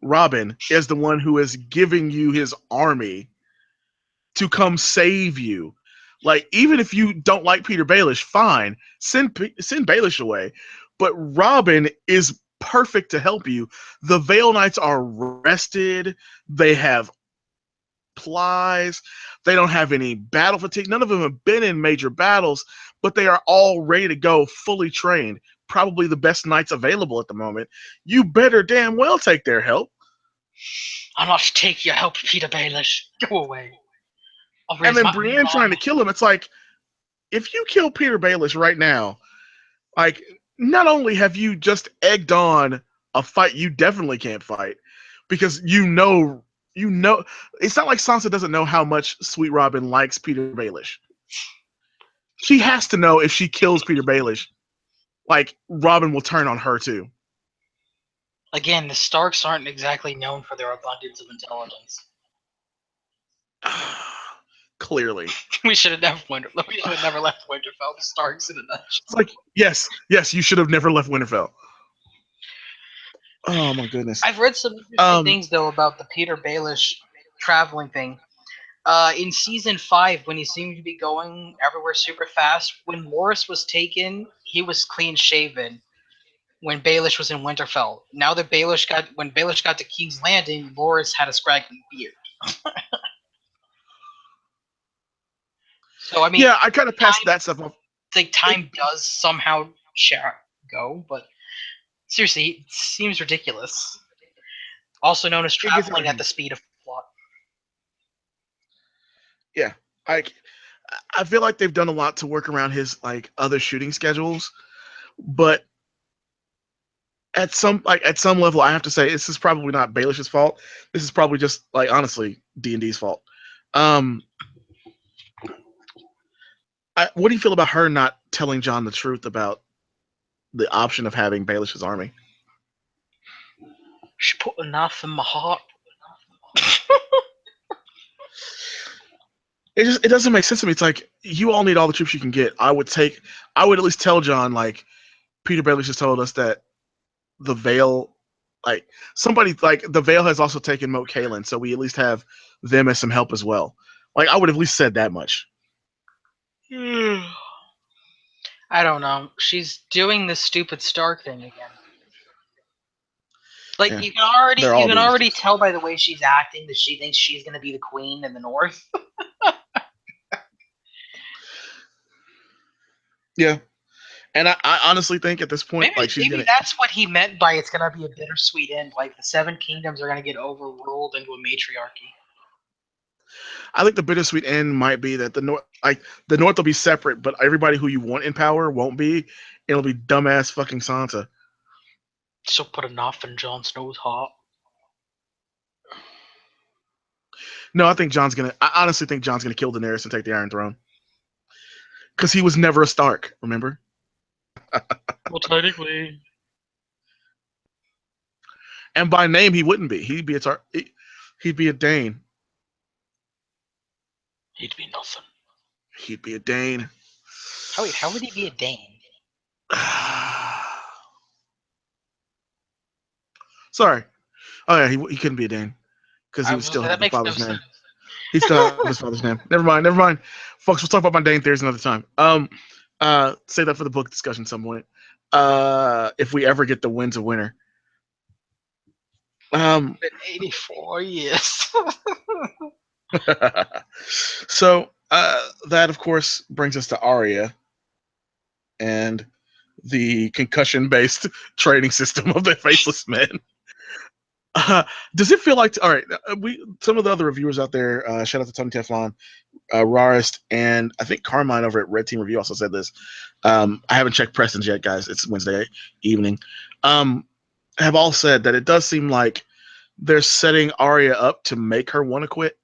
Robin is the one who is giving you his army to come save you. Like, even if you don't like Peter Baelish, fine, send Baelish away. But Robin is perfect to help you. The Vale Knights are rested. They have supplies. They don't have any battle fatigue. None of them have been in major battles, but they are all ready to go, fully trained. Probably the best knights available at the moment. You better damn well take their help. I'll not take your help, Peter Baelish. Go away. I'll And raise then my Brienne trying to kill him. It's like, if you kill Peter Baelish right now, like, not only have you just egged on a fight you definitely can't fight, because it's not like Sansa doesn't know how much Sweet Robin likes Peter Baelish. She has to know if she kills Peter Baelish, like Robin will turn on her too. Again, the Starks aren't exactly known for their abundance of intelligence. Clearly, We should have never left Winterfell. The Starks in a nutshell. it's like yes, you should have never left Winterfell. Oh my goodness. I've read some interesting things though about the Peter Baelish traveling thing. In season 5, when he seemed to be going everywhere super fast, when Loras was taken, he was clean shaven. When Baelish was in Winterfell, now that when Baelish got to King's Landing, Loras had a scraggly beard. So I mean, Yeah, I kind of passed that stuff off. like time does somehow go, but seriously, it seems ridiculous. Also known as It gets traveling at the argued. speed of plot. Yeah, I feel like they've done a lot to work around his like other shooting schedules, but at some level, I have to say this is probably not Baelish's fault. This is probably just like honestly D&D's fault. Um, what do you feel about her not telling John the truth about the option of having Baelish's army? She put a knife in my heart. It doesn't make sense to me. It's like you all need all the troops you can get. I would at least tell John like Peter Baelish just told us that the Vale, like somebody like the Vale has also taken Moat Cailin, so we at least have them as some help as well. Like I would have at least said that much. I don't know. She's doing this stupid Stark thing again. Like Yeah, you can already they're you all can doing already this. tell by the way she's acting that she thinks she's gonna be the queen in the north. Yeah, and I honestly think at this point, like she's Maybe gonna. that's what he meant by it's gonna be a bittersweet end. Like the Seven Kingdoms are gonna get overruled into a matriarchy. I think the bittersweet end might be that the North will be separate, but everybody who you want in power won't be. It'll be dumbass fucking Sansa. So put a knife in Jon Snow's heart. No, I think John's gonna. I honestly think John's gonna kill Daenerys and take the Iron Throne because he was never a Stark. Remember? Well, technically, And by name, he wouldn't be. He'd be a he'd be a Dane. he'd be nothing. He'd be a Dane. How would he be a Dane? Sorry. Oh yeah, he couldn't be a Dane because he would still have That his makes no father's name. sense. He still have his father's name. Never mind. Never mind. Folks, we'll talk about my Dane theories another time. Say that for the book discussion some point. If we ever get the wins a winner. In 84 years. So that of course brings us to Arya and the concussion-based training system of the Faceless Men. Uh, does it feel like all right? We some of the other reviewers out there. Shout out to Tony Teflon, Rarist, and I think Carmine over at Red Team Review also said this. I haven't checked Preston's yet, guys. It's Wednesday evening. Have all said that it does seem like they're setting Arya up to make her want to quit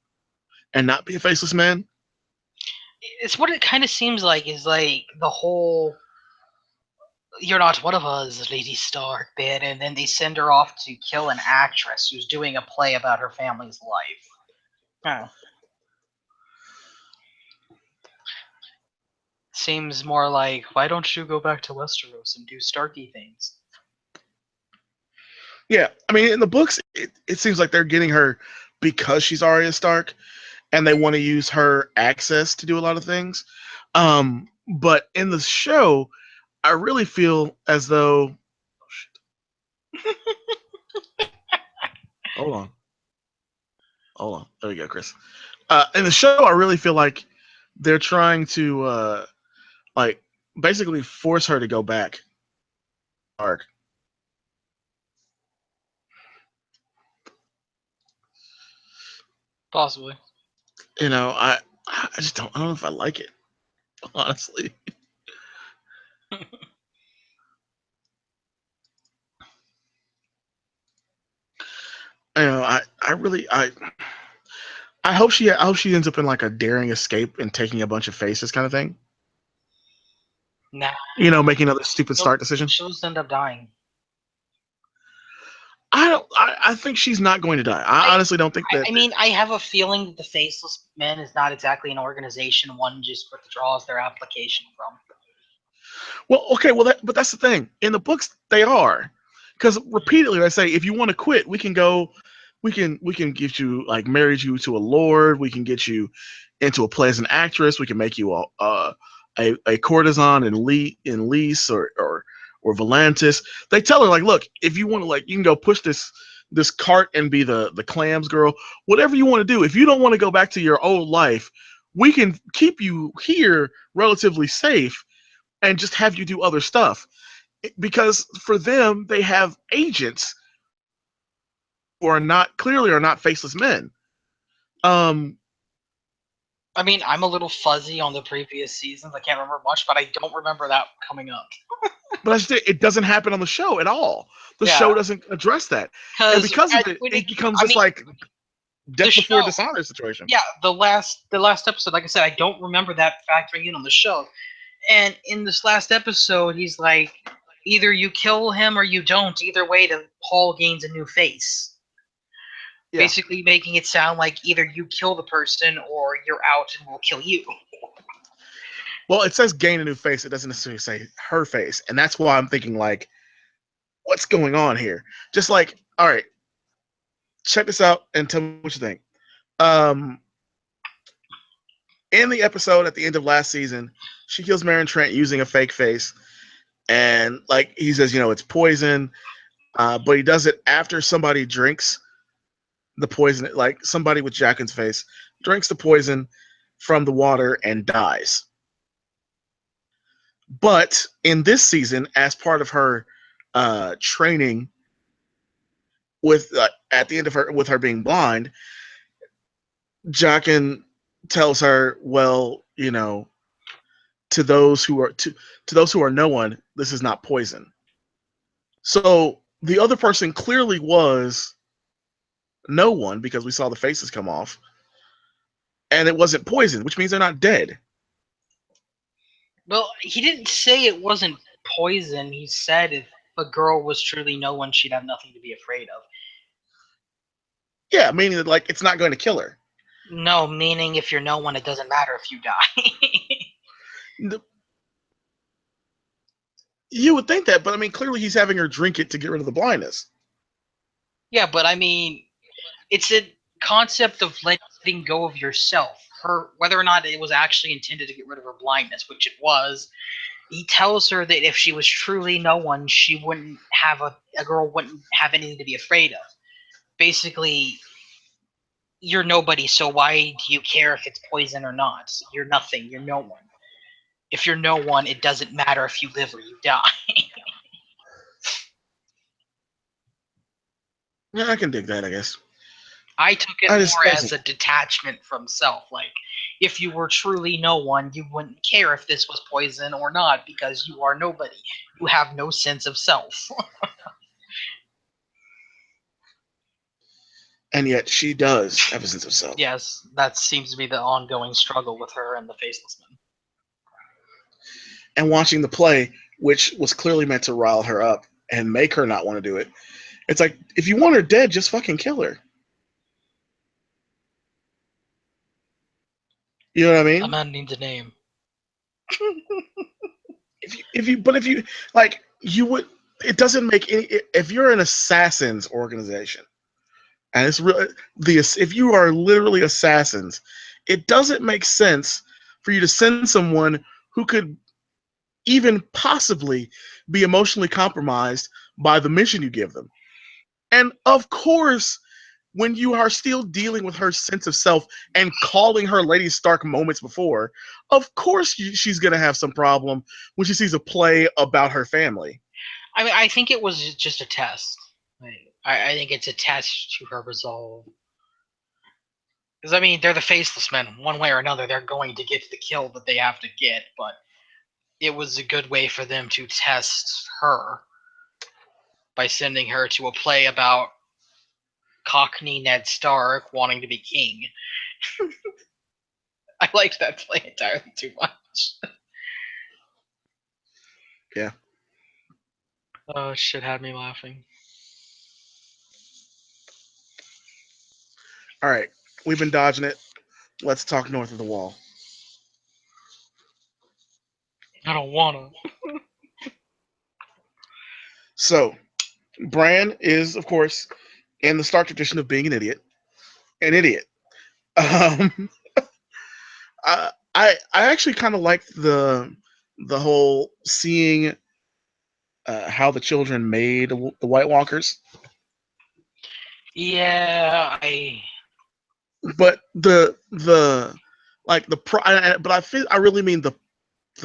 and not be a faceless man. It's what it kind of seems like is like the whole "you're not one of us, Lady Stark" bit, and then they send her off to kill an actress who's doing a play about her family's life. Oh. Seems more like, why don't you go back to Westeros and do Starky things? Yeah, I mean, in the books, it seems like they're getting her because she's Arya Stark, and they want to use her access to do a lot of things. But in the show, I really feel as though. Hold on. Hold on. There we go, Chris. In the show, I really feel like they're trying to like basically force her to go back. Arc. Possibly. You know, I just don't. I don't know if I like it. Honestly. You know, I really I hope she ends up in like a daring escape and taking a bunch of faces kind of thing. Nah. You know, making another stupid start decision. She'll just end up dying. I don't. I think she's not going to die. I honestly don't think that. I mean, I have a feeling that the Faceless Men is not exactly an organization one just withdraws their application from. Well, okay. Well, but that's the thing. In the books, they are because repeatedly they say if you want to quit, we can go. We can get you like married you to a lord. We can get you into a play as an actress. We can make you a courtesan in lease or Volantis. They tell her like, look, if you want to like, you can go push this cart and be the clams girl. Whatever you want to do. If you don't want to go back to your old life, we can keep you here relatively safe and just have you do other stuff. Because for them, they have agents who are not clearly are not faceless men. Um, I mean, I'm a little fuzzy on the previous seasons. I can't remember much, but I don't remember that coming up. but I just, it doesn't happen on the show at all. The show doesn't address that, and because of it, it becomes this like death before dishonor situation. Yeah, the last episode, like I said, I don't remember that factoring in on the show. And in this last episode, he's like, either you kill him or you don't. Either way, the Paul gains a new face. Yeah. Basically making it sound like either you kill the person or you're out and we'll kill you. Well, it says gain a new face. It doesn't necessarily say her face. And that's why I'm thinking, like, what's going on here? Just like, all right, check this out and tell me what you think. In the episode at the end of last season, she kills Meryn Trant using a fake face. And, like, he says, you know, it's poison. But he does it after somebody drinks the poison, like somebody with Jaqen's face drinks the poison from the water and dies. But in this season, as part of her training with at the end of her with her being blind, Jaqen tells her, "Well, to those who are to those who are no one, this is not poison." So the other person clearly was no one because we saw the faces come off, and it wasn't poison, which means they're not dead. Well, he didn't say it wasn't poison. He said if a girl was truly no one, she'd have nothing to be afraid of. Yeah, meaning that like it's not going to kill her. No, meaning if you're no one, it doesn't matter if you die. You would think that, but I mean, clearly he's having her drink it to get rid of the blindness. Yeah, but I mean, it's a concept of letting go of yourself. Her, whether or not it was actually intended to get rid of her blindness, which it was, he tells her that if she was truly no one, she wouldn't have a girl wouldn't have anything to be afraid of. Basically, you're nobody, so why do you care if it's poison or not? You're nothing. You're no one. If you're no one, it doesn't matter if you live or you die. Yeah, I can dig that, I guess. I took it I just more as doesn't. a detachment from self. Like, if you were truly no one, you wouldn't care if this was poison or not because you are nobody. You have no sense of self. And yet she does have a sense of self. Yes, that seems to be the ongoing struggle with her and the Faceless Men. And watching the play, which was clearly meant to rile her up and make her not want to do it, it's like if you want her dead, just fucking kill her. You know what I A mean? man needs a name. If you like, you would. It doesn't make any. If you're an assassins organization, and it's real, if you are literally assassins, it doesn't make sense for you to send someone who could even possibly be emotionally compromised by the mission you give them. And of course, when you are still dealing with her sense of self and calling her Lady Stark moments before, of course she's going to have some problem when she sees a play about her family. I mean, I think it was just a test. I think it's a test to her resolve. Because, I mean, they're the Faceless Men. One way or another, they're going to get the kill that they have to get, but it was a good way for them to test her by sending her to a play about Cockney Ned Stark wanting to be king. I liked that play entirely too much. Yeah. Oh, shit had me laughing. All right. We've been dodging it. Let's talk north of the wall. I don't wanna. So, Bran is, of course, in the Stark tradition of being an idiot. An idiot. Um, I actually kind of liked the whole seeing how the children made the White Walkers, Yeah, but but I really mean the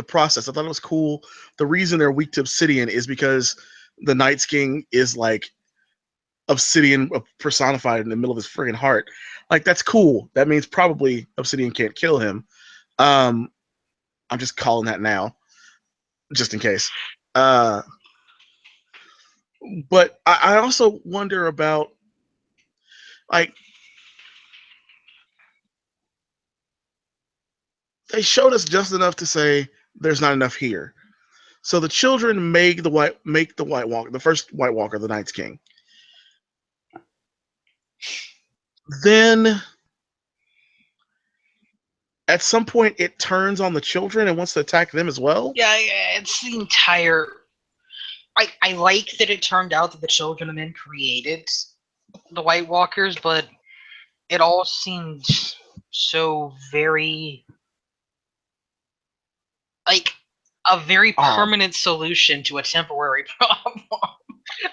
process. I thought it was cool. The reason they're weak to obsidian is because the Night's King is like obsidian personified in the middle of his friggin' heart. Like that's cool. That means probably obsidian can't kill him. Um, I'm just calling that now, just in case. Uh, but I also wonder about like they showed us just enough to say there's not enough here. So the children make the White Walker, the first White Walker, the Night's King. Then at some point it turns on the children and wants to attack them as well. yeah, it's the entire. I like that it turned out that the Children of Men created the White Walkers, but it all seemed so very like a very Um, permanent solution to a temporary problem.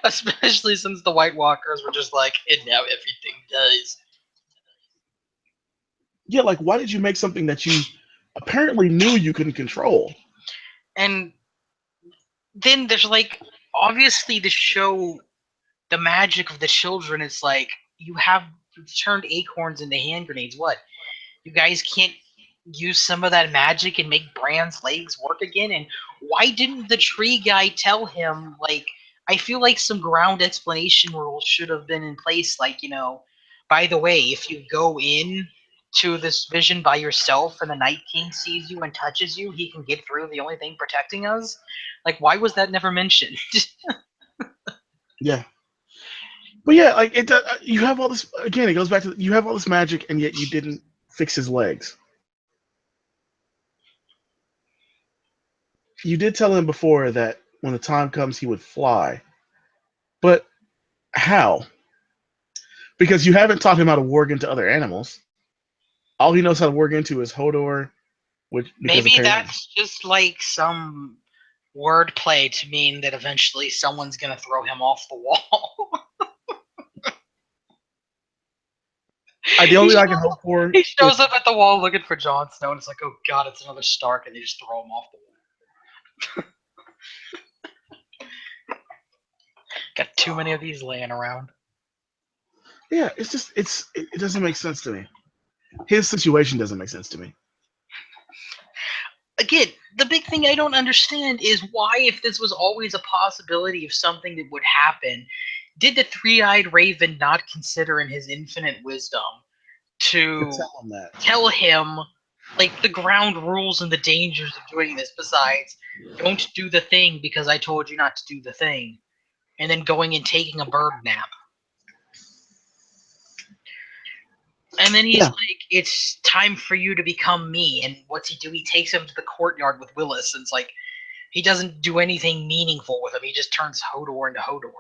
Especially since the White Walkers were just like, and now everything dies. yeah, like why did you make something that you apparently knew you couldn't control? And then there's like obviously the show the magic of the children is like you have turned acorns into hand grenades. What? You guys can't use some of that magic and make Bran's legs work again? And why didn't the tree guy tell him, like, I feel like some ground explanation rules should have been in place, like, by the way, if you go in to this vision by yourself and the Night King sees you and touches you, he can get through, the only thing protecting us. Like, why was that never mentioned? Yeah. But yeah, like you have all this again. It goes back to you have all this magic, and yet you didn't fix his legs. You did tell him before that when the time comes, he would fly, but how? Because you haven't taught him how to warg into other animals. All he knows how to warg into is Hodor, which because Maybe apparently, that's just like some wordplay to mean that eventually someone's gonna throw him off the wall. the he, only thing I can shows, hope for he is shows up at the wall looking for Jon Snow, and it's like, oh god, it's another Stark, and they just throw him off the wall. Got too many of these laying around. yeah, it's just it doesn't make sense to me. His situation doesn't make sense to me. Again, the big thing I don't understand is why, if this was always a possibility of something that would happen, did the three-eyed Raven not consider in his infinite wisdom To to tell him that. tell him, like, the ground rules and the dangers of doing this, besides don't do the thing because I told you not to do the thing, and then going and taking a bird nap. And then he's Yeah, like, it's time for you to become me. And what's he do? He takes him to the courtyard with Willis, and it's like, he doesn't do anything meaningful with him. He just turns Hodor into Hodor.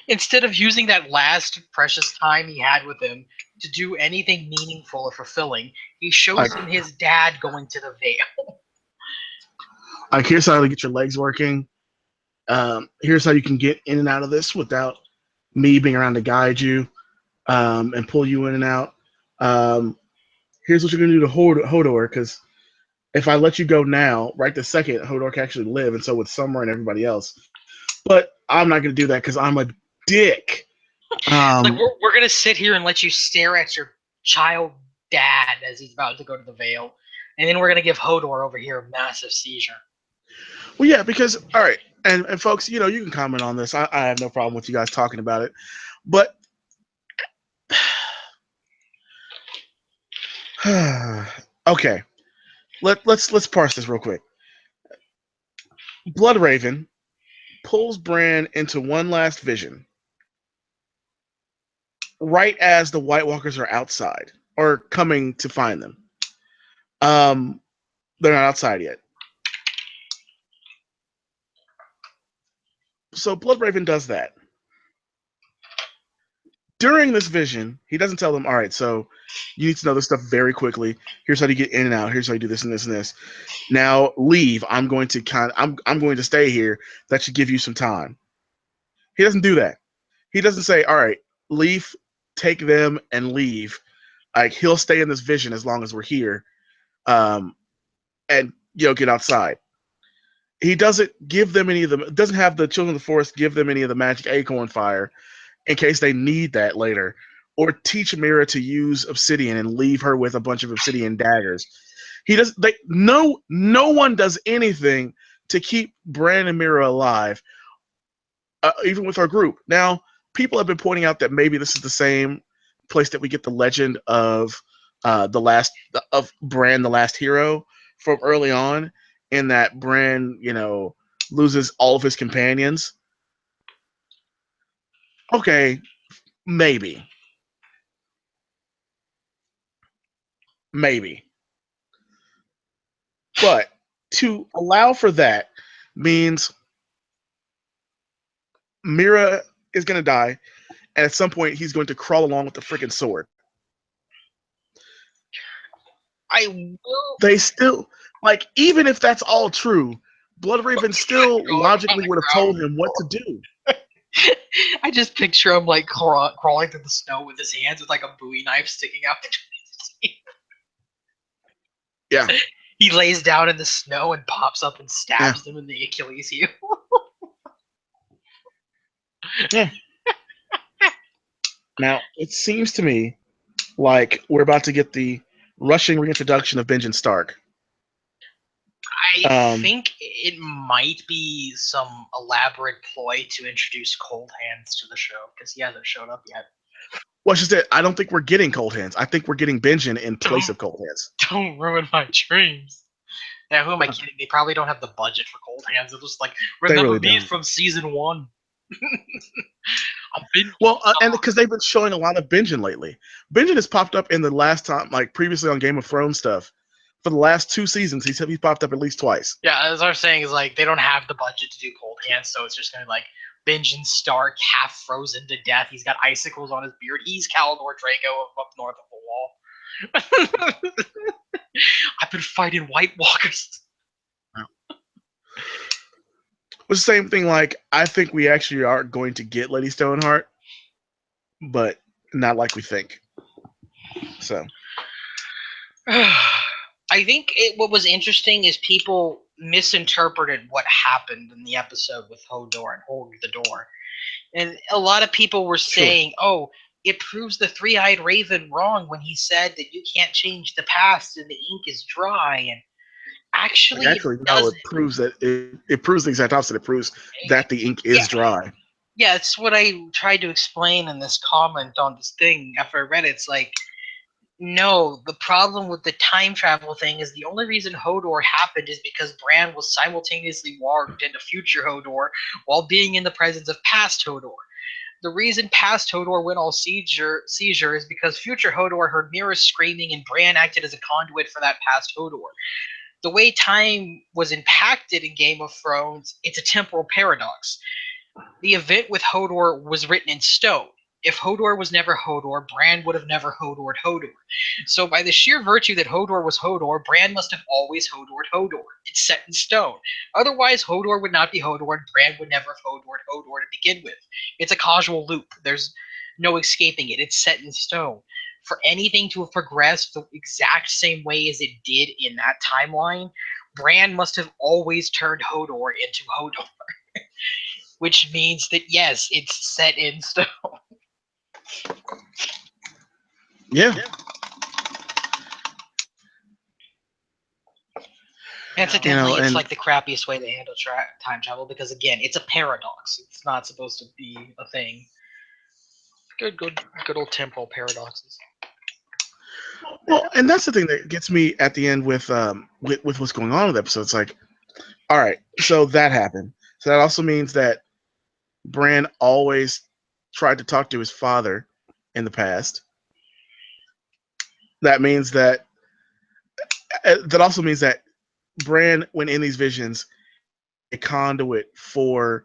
Instead of using that last precious time he had with him to do anything meaningful or fulfilling, he shows like him his dad going to the Vale. here's how to get your legs working. Here's how you can get in and out of this without me being around to guide you and pull you in and out. Um, here's what you're gonna do to Hodor, because if I let you go now, right this second, Hodor can actually live, and so would Summer and everybody else. But I'm not gonna do that because I'm a dick. It's like, Um, we're going to sit here and let you stare at your child dad as he's about to go to the Vale. And then we're going to give Hodor over here a massive seizure. well, yeah, because all right, and folks, you can comment on this. I have no problem with you guys talking about it, but okay, let's parse this real quick. Bloodraven pulls Bran into one last vision right as the White Walkers are outside or coming to find them. Um, they're not outside yet. So Bloodraven does that. During this vision, he doesn't tell them, all right, so you need to know this stuff very quickly. Here's how you get in and out. Here's how you do this and this and this. Now leave. I'm going to stay here. That should give you some time. He doesn't do that. He doesn't say, all right, leave, take them and leave. Like he'll stay in this vision as long as we're here. And get outside. He doesn't give them any of the doesn't have the children of the forest give them any of the magic acorn fire in case they need that later, or teach Mira to use obsidian and leave her with a bunch of obsidian daggers. He does. No one does anything to keep Bran and Mira alive, even with our group. Now, people have been pointing out that maybe this is the same place that we get the legend of the last of Bran, the last hero, from early on, in that Bran, loses all of his companions. Okay, maybe. Maybe. But to allow for that means Mira is going to die, and at some point he's going to crawl along with the freaking sword. I will. They still, even if that's all true, Bloodraven still logically would have told him what to do. I just picture him like crawling through the snow with his hands with like a Bowie knife sticking out between his teeth. Yeah, He lays down in the snow and pops up and yeah, stabs them in the Achilles heel. yeah. Now, it seems to me Like we're about to get the rushing reintroduction of Benjamin Stark. I Um, think it might be some elaborate ploy to introduce Cold Hands to the show because he hasn't showed up yet. well, it's just that I don't think we're getting Cold Hands. I think we're getting Benjamin in place Don't of Cold Hands. don't ruin my dreams. Yeah, who am I kidding? They probably don't have the budget for Cold Hands. They're just like, They remember really me don't. from season one. I'm binging. Well, and because they've been showing a lot of Benjamin lately. Benjamin has popped up in the last time, like previously on Game of Thrones stuff. For the last 2 seasons, he's popped up at least twice. Yeah, as I was saying, is like they don't have the budget to do Cold Hands, so it's just gonna be like Benjamin Stark half frozen to death. He's got icicles on his beard. He's Calnor Drago up north of the wall. I've been fighting White Walkers. It's the same thing. Like I think we actually are going to get Lady Stoneheart, but not like we think. So I think what was interesting is people misinterpreted what happened in the episode with Hodor and Hold the Door. And a lot of people were saying, oh, it proves the three-eyed raven wrong when he said that you can't change the past and the ink is dry. And actually, it no, doesn't. it proves the exact opposite. It proves that the ink is Yeah, dry. yeah, it's what I tried to explain in this comment on this thing after I read it. It's like, no, the problem with the time travel thing is the only reason Hodor happened is because Bran was simultaneously warped into future Hodor while being in the presence of past Hodor. The reason past Hodor went all seizure is because future Hodor heard Mira screaming and Bran acted as a conduit for that past Hodor. The way time was impacted in Game of Thrones, it's a temporal paradox. The event with Hodor was written in stone. If Hodor was never Hodor, Bran would have never Hodored Hodor. So by the sheer virtue that Hodor was Hodor, Bran must have always Hodored Hodor. It's set in stone. Otherwise, Hodor would not be Hodor, and Bran would never have Hodored Hodor to begin with. It's a causal loop. There's no escaping it. It's set in stone. For anything to have progressed the exact same way as it did in that timeline, Bran must have always turned Hodor into Hodor. Which means that yes, it's set in stone. Yeah. Incidentally, it's And like the crappiest way to handle time travel because again, it's a paradox. It's not supposed to be a thing. Good old temporal paradoxes. well, and that's the thing that gets me at the end with what's going on with the episode. It's like, all right, so that happened. So that also means that Bran always tried to talk to his father in the past. That means that also means that Bran, when in these visions, a conduit for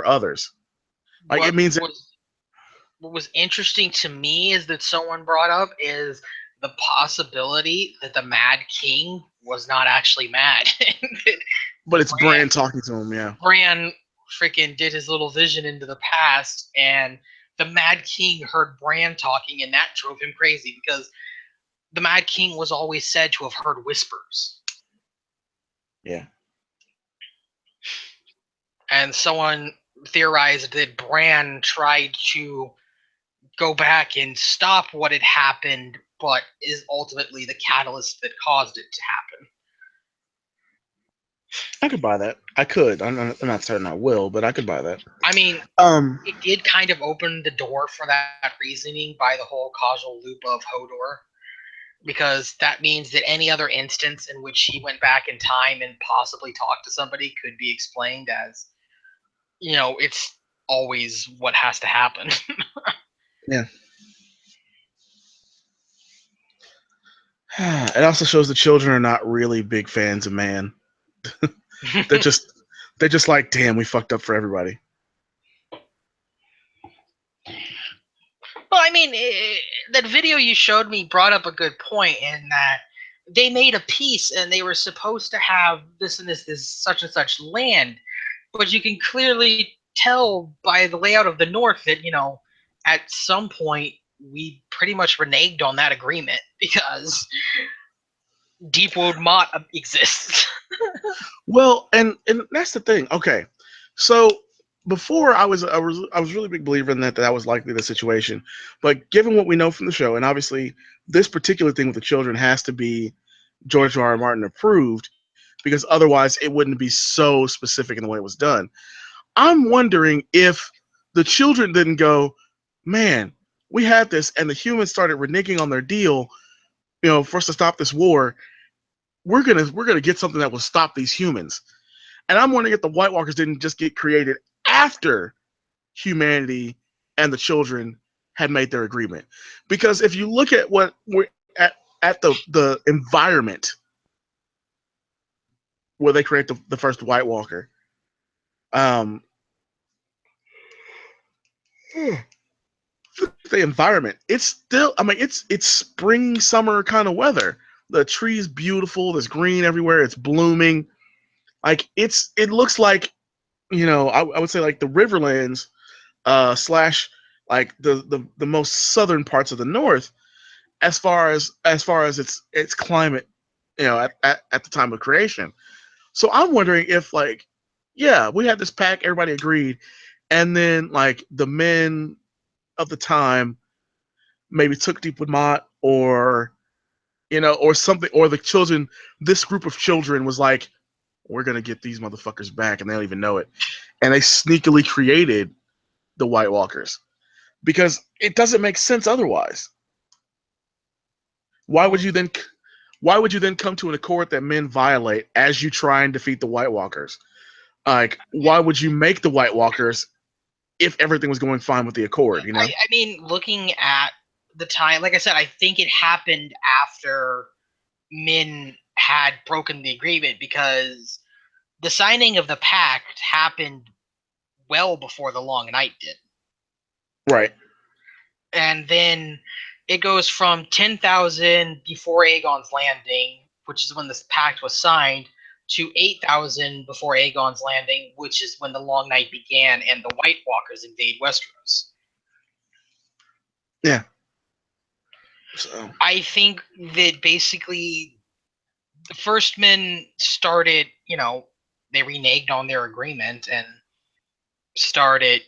others. Like What it means that, was what was interesting to me is that someone brought up is the possibility that the Mad King was not actually mad. but it's Bran talking to him. Yeah, Bran freaking did his little vision into the past, and the Mad King heard Bran talking, and that drove him crazy because the Mad King was always said to have heard whispers. yeah. And someone theorized that Bran tried to go back and stop what had happened, but is ultimately the catalyst that caused it to happen. I could buy that. I could. I'm not certain I will, but I could buy that. I mean, Um, it did kind of open the door for that reasoning by the whole causal loop of Hodor, because that means that any other instance in which he went back in time and possibly talked to somebody could be explained as, it's always what has to happen. yeah. It also shows the children are not really big fans of man. they're just they're just like, damn, we fucked up for everybody. Well, I mean, that video you showed me brought up a good point in that they made a piece and they were supposed to have this and this such and such land, but you can clearly tell by the layout of the North that, at some point we pretty much reneged on that agreement because Deepwood Mott exists. Well, and that's the thing. Okay, so before I was really a big believer in that was likely the situation, but given what we know from the show, and obviously this particular thing with the children has to be George R. R. Martin approved because otherwise it wouldn't be so specific in the way it was done. I'm wondering if the children didn't go, man, we had this, and the humans started reneging on their deal, for us to stop this war. We're gonna get something that will stop these humans. And I'm wondering if the White Walkers didn't just get created after humanity and the children had made their agreement. Because if you look at what we're at the environment where they create the first White Walker, um, the environment, it's still, I mean, it's spring summer kind of weather. The tree's beautiful. There's green everywhere. It's blooming. Like it looks like, I would say like the Riverlands, slash like the most southern parts of the north, as far as its climate, at the time of creation. So I'm wondering if, like, yeah, we had this pack, everybody agreed, and then like the men of the time maybe took deep with Mott, or something, or the children, this group of children was like, we're gonna get these motherfuckers back, and they don't even know it, and they sneakily created the White Walkers because it doesn't make sense otherwise. Why would you then? Why would you then come to an accord that men violate as you try and defeat the White Walkers? Like, why would you make the White Walkers if everything was going fine with the accord? I mean, looking at the time, like I said, I think it happened after Min had broken the agreement because the signing of the pact happened well before the Long Night did. Right. And then it goes from 10,000 before Aegon's Landing, which is when this pact was signed, to 8,000 before Aegon's Landing, which is when the Long Night began and the White Walkers invade Westeros. Yeah. So I think that basically the first men started, they reneged on their agreement and started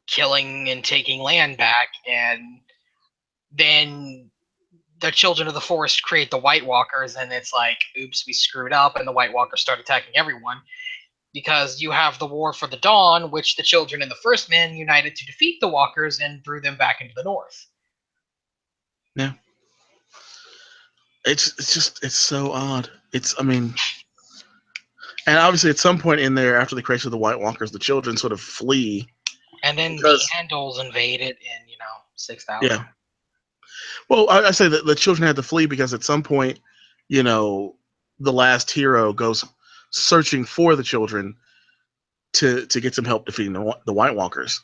killing and taking land back, and then the Children of the Forest create the White Walkers, and it's like, oops, we screwed up, and the White Walkers start attacking everyone. Because you have the War for the Dawn, which the children and the First Men united to defeat the Walkers and threw them back into the North. yeah, it's so odd. I mean, and obviously at some point in there, after the creation of the White Walkers, the children sort of flee. And then because, the Andals invaded in, 6,000. Yeah. Well, I say that the children had to flee because at some point, the last hero goes searching for the children to get some help defeating the White Walkers,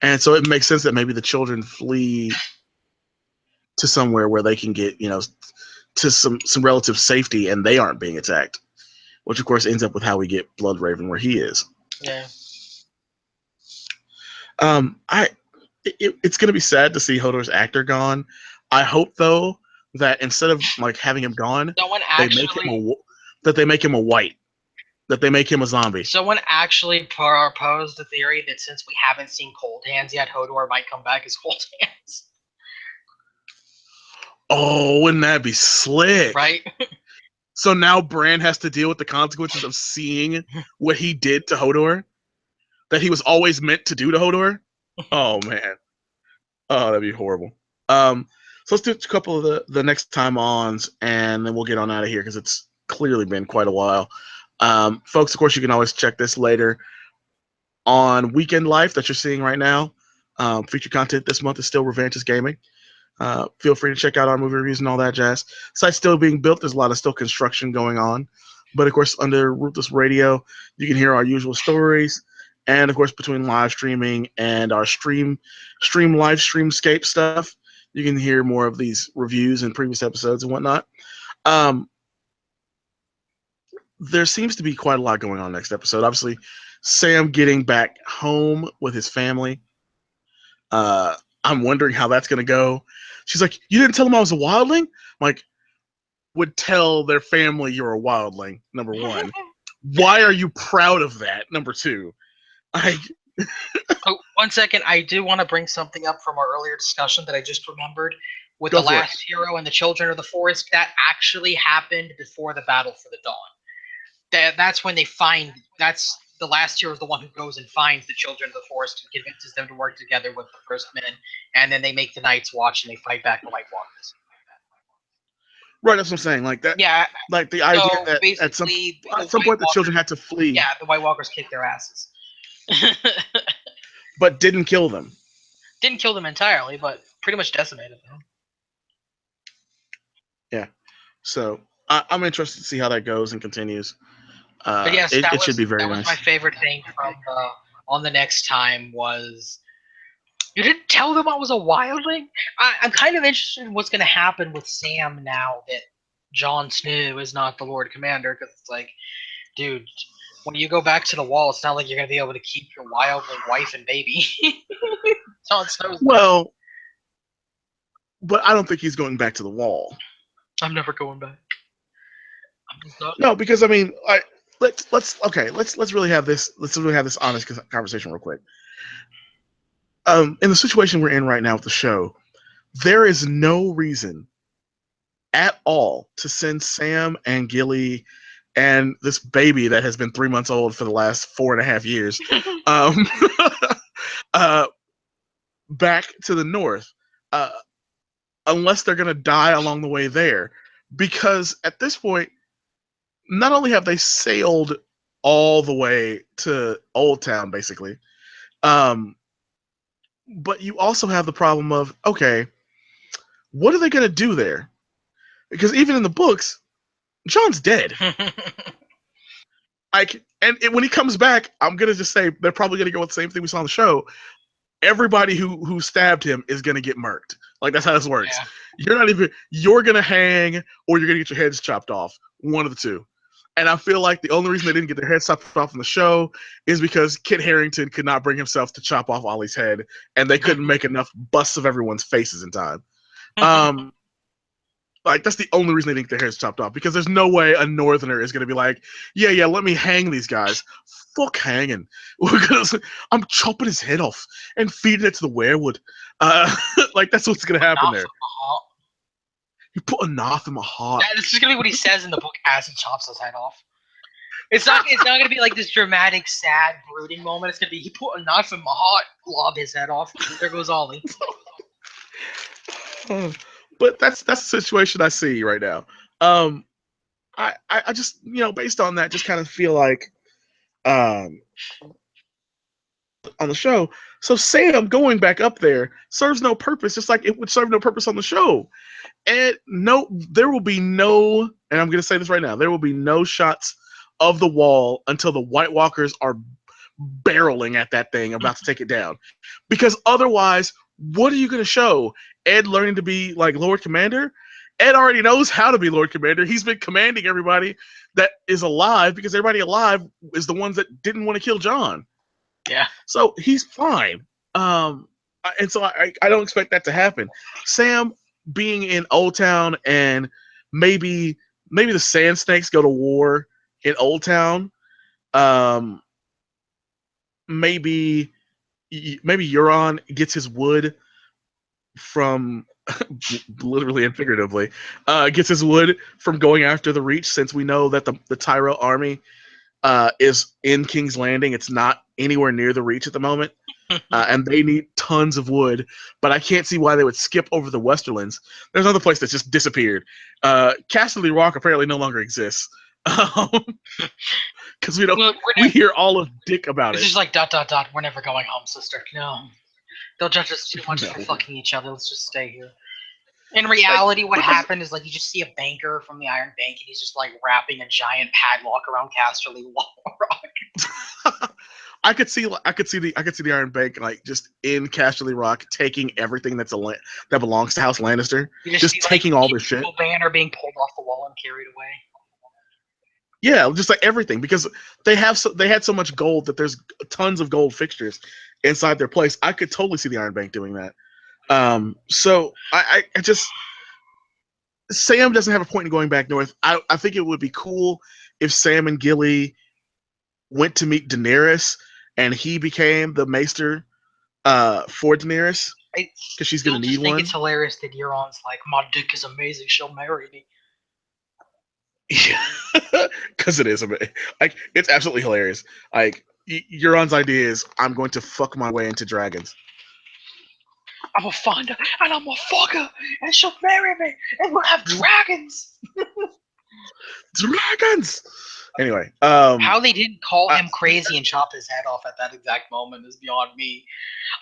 and so it makes sense that maybe the children flee to somewhere where they can get, to some relative safety, and they aren't being attacked, which of course ends up with how we get Bloodraven where he is. Yeah. It's going to be sad to see Hodor's actor gone. I hope though that instead of like having him gone, Someone they actually make him a white, that they make him a zombie. Someone actually proposed the theory that since we haven't seen Cold Hands yet, Hodor might come back as Cold Hands. Oh, wouldn't that be slick? Right? So now Bran has to deal with the consequences of seeing what he did to Hodor, that he was always meant to do to Hodor. Oh man, oh that'd be horrible. So let's do a couple of the next time ons, and then we'll get on out of here because it's clearly been quite a while. Folks, of course, you can always check this later on Weekend Life that you're seeing right now. Feature content this month is still Revantis Gaming. Feel free to check out our movie reviews and all that jazz. Site's still being built. There's a lot of still construction going on. But, of course, under Ruthless Radio, you can hear our usual stories. And, of course, between live streaming and our stream live streamscape stuff, you can hear more of these reviews and previous episodes and whatnot. There seems to be quite a lot going on next episode. Obviously, Sam getting back home with his family. I'm wondering how that's going to go. She's like, you didn't tell them I was a wildling? I'm like, would tell their family you're a wildling, number one. Why are you proud of that, number two? Like, Oh, 1 second. I do want to bring something up from our earlier discussion that I just remembered with the Go for it. last hero and the children of the forest. That actually happened before the battle for the dawn. That's when they find. That's the last hero is the one who goes and finds the children of the forest and convinces them to work together with the first men, and then they make the Night's Watch and they fight back the White Walkers. Right, that's what I'm saying. Like that, Yeah. like the idea So that basically, the at some White point the children Walkers. had to flee, Yeah, the White Walkers kick their asses. but didn't kill them. Didn't kill them entirely, but pretty much decimated them. Yeah. So I'm interested to see how that goes and continues. But yes, It should be very that was my nice. favorite thing from on the next time was you didn't tell them I was a wildling. I'm kind of interested in what's going to happen with Sam now that Jon Snow is not the Lord Commander, because it's like, dude, when you go back to the wall, it's not like you're going to be able to keep your wildling wife and baby. Jon Snow's not. Well, but I don't think he's going back to the wall. I'm never going back. I'm just not. No, because I mean, let's really have this. Let's really have this honest conversation real quick. In the situation we're in right now with the show, there is no reason at all to send Sam and Gilly and this baby that has been 3 months old for the last 4.5 years um, uh, back to the north, uh, unless they're going to die along the way there. Because at this point, not only have they sailed all the way to Old Town, basically, um, but you also have the problem of, okay, what are they going to do there? Because even in the books, John's dead. When he comes back, I'm gonna just say they're probably gonna go with the same thing we saw on the show. Everybody who stabbed him is gonna get murked. Like that's how this works. Yeah. You're gonna hang or you're gonna get your heads chopped off. One of the two. And I feel like the only reason they didn't get their heads chopped off in the show is because Kit Harington could not bring himself to chop off Ollie's head, and they couldn't make enough busts of everyone's faces in time. Um, like that's the only reason they didn't get their heads chopped off, because there's no way a northerner is going to be like, yeah, let me hang these guys. Fuck hanging. I'm chopping his head off and feeding it to the werewood. Like that's what's going to happen there. You put a knife in my heart. This is gonna be what he says in the book as he chops his head off. It's not gonna be like this dramatic, sad, brooding moment. It's gonna be he put a knife in my heart, lob his head off. There goes Ollie. But that's the situation I see right now. I just based on that, just kind of feel like on the show. So Sam going back up there serves no purpose, just like it would serve no purpose on the show. And there will be no, and I'm going to say this right now, there will be no shots of the wall until the White Walkers are barreling at that thing, about to take it down. Because otherwise, what are you going to show? Ed learning to be like Lord Commander? Ed already knows how to be Lord Commander. He's been commanding everybody that is alive, because everybody alive is the ones that didn't want to kill John. Yeah. So he's fine. And so I don't expect that to happen. Sam being in Old Town, and maybe the Sand Snakes go to war in Old Town. Maybe Euron gets his wood from literally and figuratively gets his wood from going after the Reach, since we know that the Tyrell army is in King's Landing. It's not anywhere near the Reach at the moment. And they need tons of wood, but I can't see why they would skip over the Westerlands. There's another place that's just disappeared. Casterly Rock apparently no longer exists, because we hear all of Dick about it. It's just like ... We're never going home, sister. No, they'll judge us too much for fucking each other. Let's just stay here. In reality, what happened is like you just see a banker from the Iron Bank, and he's just like wrapping a giant padlock around Casterly Rock. I could see the Iron Bank like just in Casterly Rock, taking everything that belongs to House Lannister, just taking all their shit. Banner being pulled off the wall and carried away. Yeah, just like everything, because they had so much gold that there's tons of gold fixtures inside their place. I could totally see the Iron Bank doing that. So I just, Sam doesn't have a point in going back north. I think it would be cool if Sam and Gilly went to meet Daenerys and he became the Maester for Daenerys I because she's still gonna need just think one. it's hilarious that Euron's like, my dick is amazing, she'll marry me. Because it is like it's absolutely hilarious. Like Euron's idea is, I'm going to fuck my way into dragons. I'm gonna find her and I'm gonna fuck her and she'll marry me and we'll have dragons. Dragons. Anyway, How they didn't call I- him crazy and chop his head off at that exact moment is beyond me.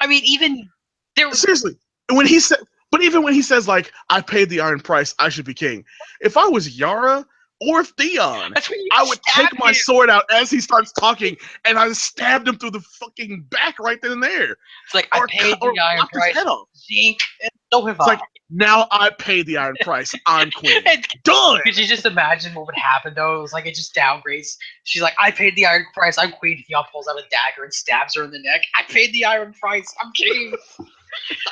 I mean, even there. seriously, when he said, but even when he says like, I paid the iron price, I should be king. If I was Yara or Theon, That's when you I would stab take my him. sword out as he starts talking, and I stabbed him through the fucking back right then and there. It's like, I paid the iron lopped his price. head off. Zink, and so have It's I. like, now I paid the iron price. I'm queen. And Done. could you just imagine what would happen though? It was like it just downgrades. She's like, I paid the iron price. I'm queen. Theon pulls out a dagger and stabs her in the neck. I paid the iron price. I'm king.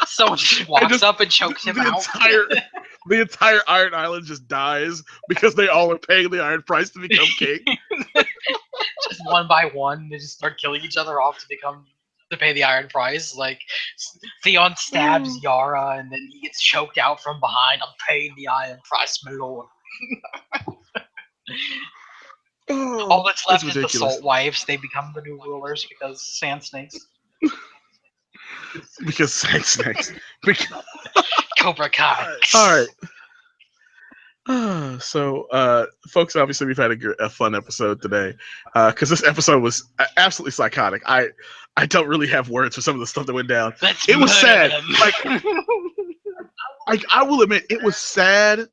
Someone just walks up and chokes him out. The entire Iron Island just dies because they all are paying the iron price to become king. Just one by one, they just start killing each other off to pay the iron price. Like Theon stabs Yara, and then he gets choked out from behind. I'm paying the iron price, my lord. All that's left is the Salt Wives. They become the new rulers because sand snakes. Because sand snakes. Cobra Kai. All right. So, folks, obviously we've had a fun episode today because this episode was absolutely psychotic. I don't really have words for some of the stuff that went down. It was sad. Like, I will admit, it was sad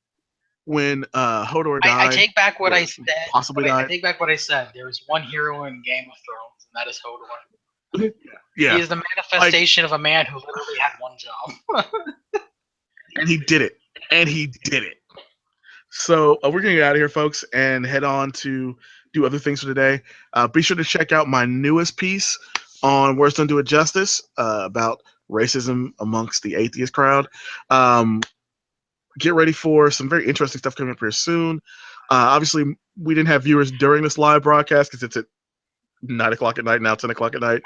when Hodor died. I take back what I said. Possibly died. I take back what I said. There is one hero in Game of Thrones, and that is Hodor. Yeah. He is the manifestation of a man who literally had one job. And he did it. So we're going to get out of here, folks, and head on to do other things for today. Be sure to check out my newest piece on Words Don't Do It Justice about racism amongst the atheist crowd. Get ready for some very interesting stuff coming up here soon. Obviously, we didn't have viewers during this live broadcast because it's at 9 o'clock at night now, 10 o'clock at night.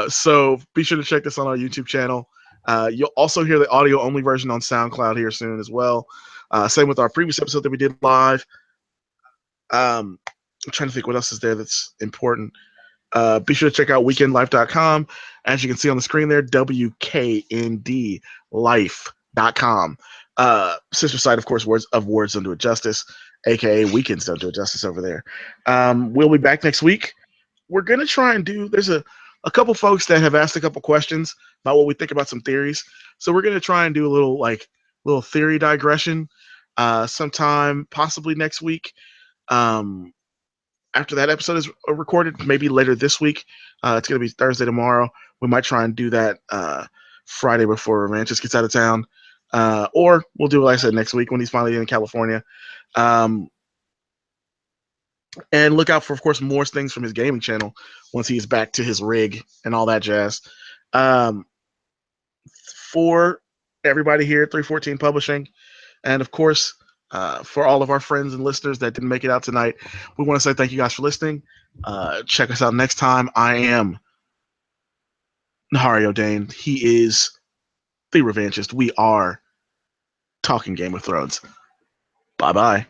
So be sure to check this on our YouTube channel. You'll also hear the audio-only version on SoundCloud here soon as well. Same with our previous episode that we did live. I'm trying to think what else is there that's important. Be sure to check out weekendlife.com. As you can see on the screen there, WKNDlife.com. Sister site, of course, Words Don't Do It Justice, aka Weekends Don't Do It Justice over there. We'll be back next week. We're going to try and there's a couple folks that have asked a couple questions about what we think about some theories. So we're going to try and do a little theory digression sometime possibly next week. After that episode is recorded, maybe later this week. It's going to be Thursday tomorrow. We might try and do that Friday before Ranches gets out of town. Or we'll do it, like I said, next week when he's finally in California. And look out for, of course, more things from his gaming channel once he's back to his rig and all that jazz. For everybody here at 314 Publishing, and of course, for all of our friends and listeners that didn't make it out tonight, we want to say thank you guys for listening. Check us out next time. I am Nahari O'Dane. He is the Revanchist. We are talking Game of Thrones. Bye-bye.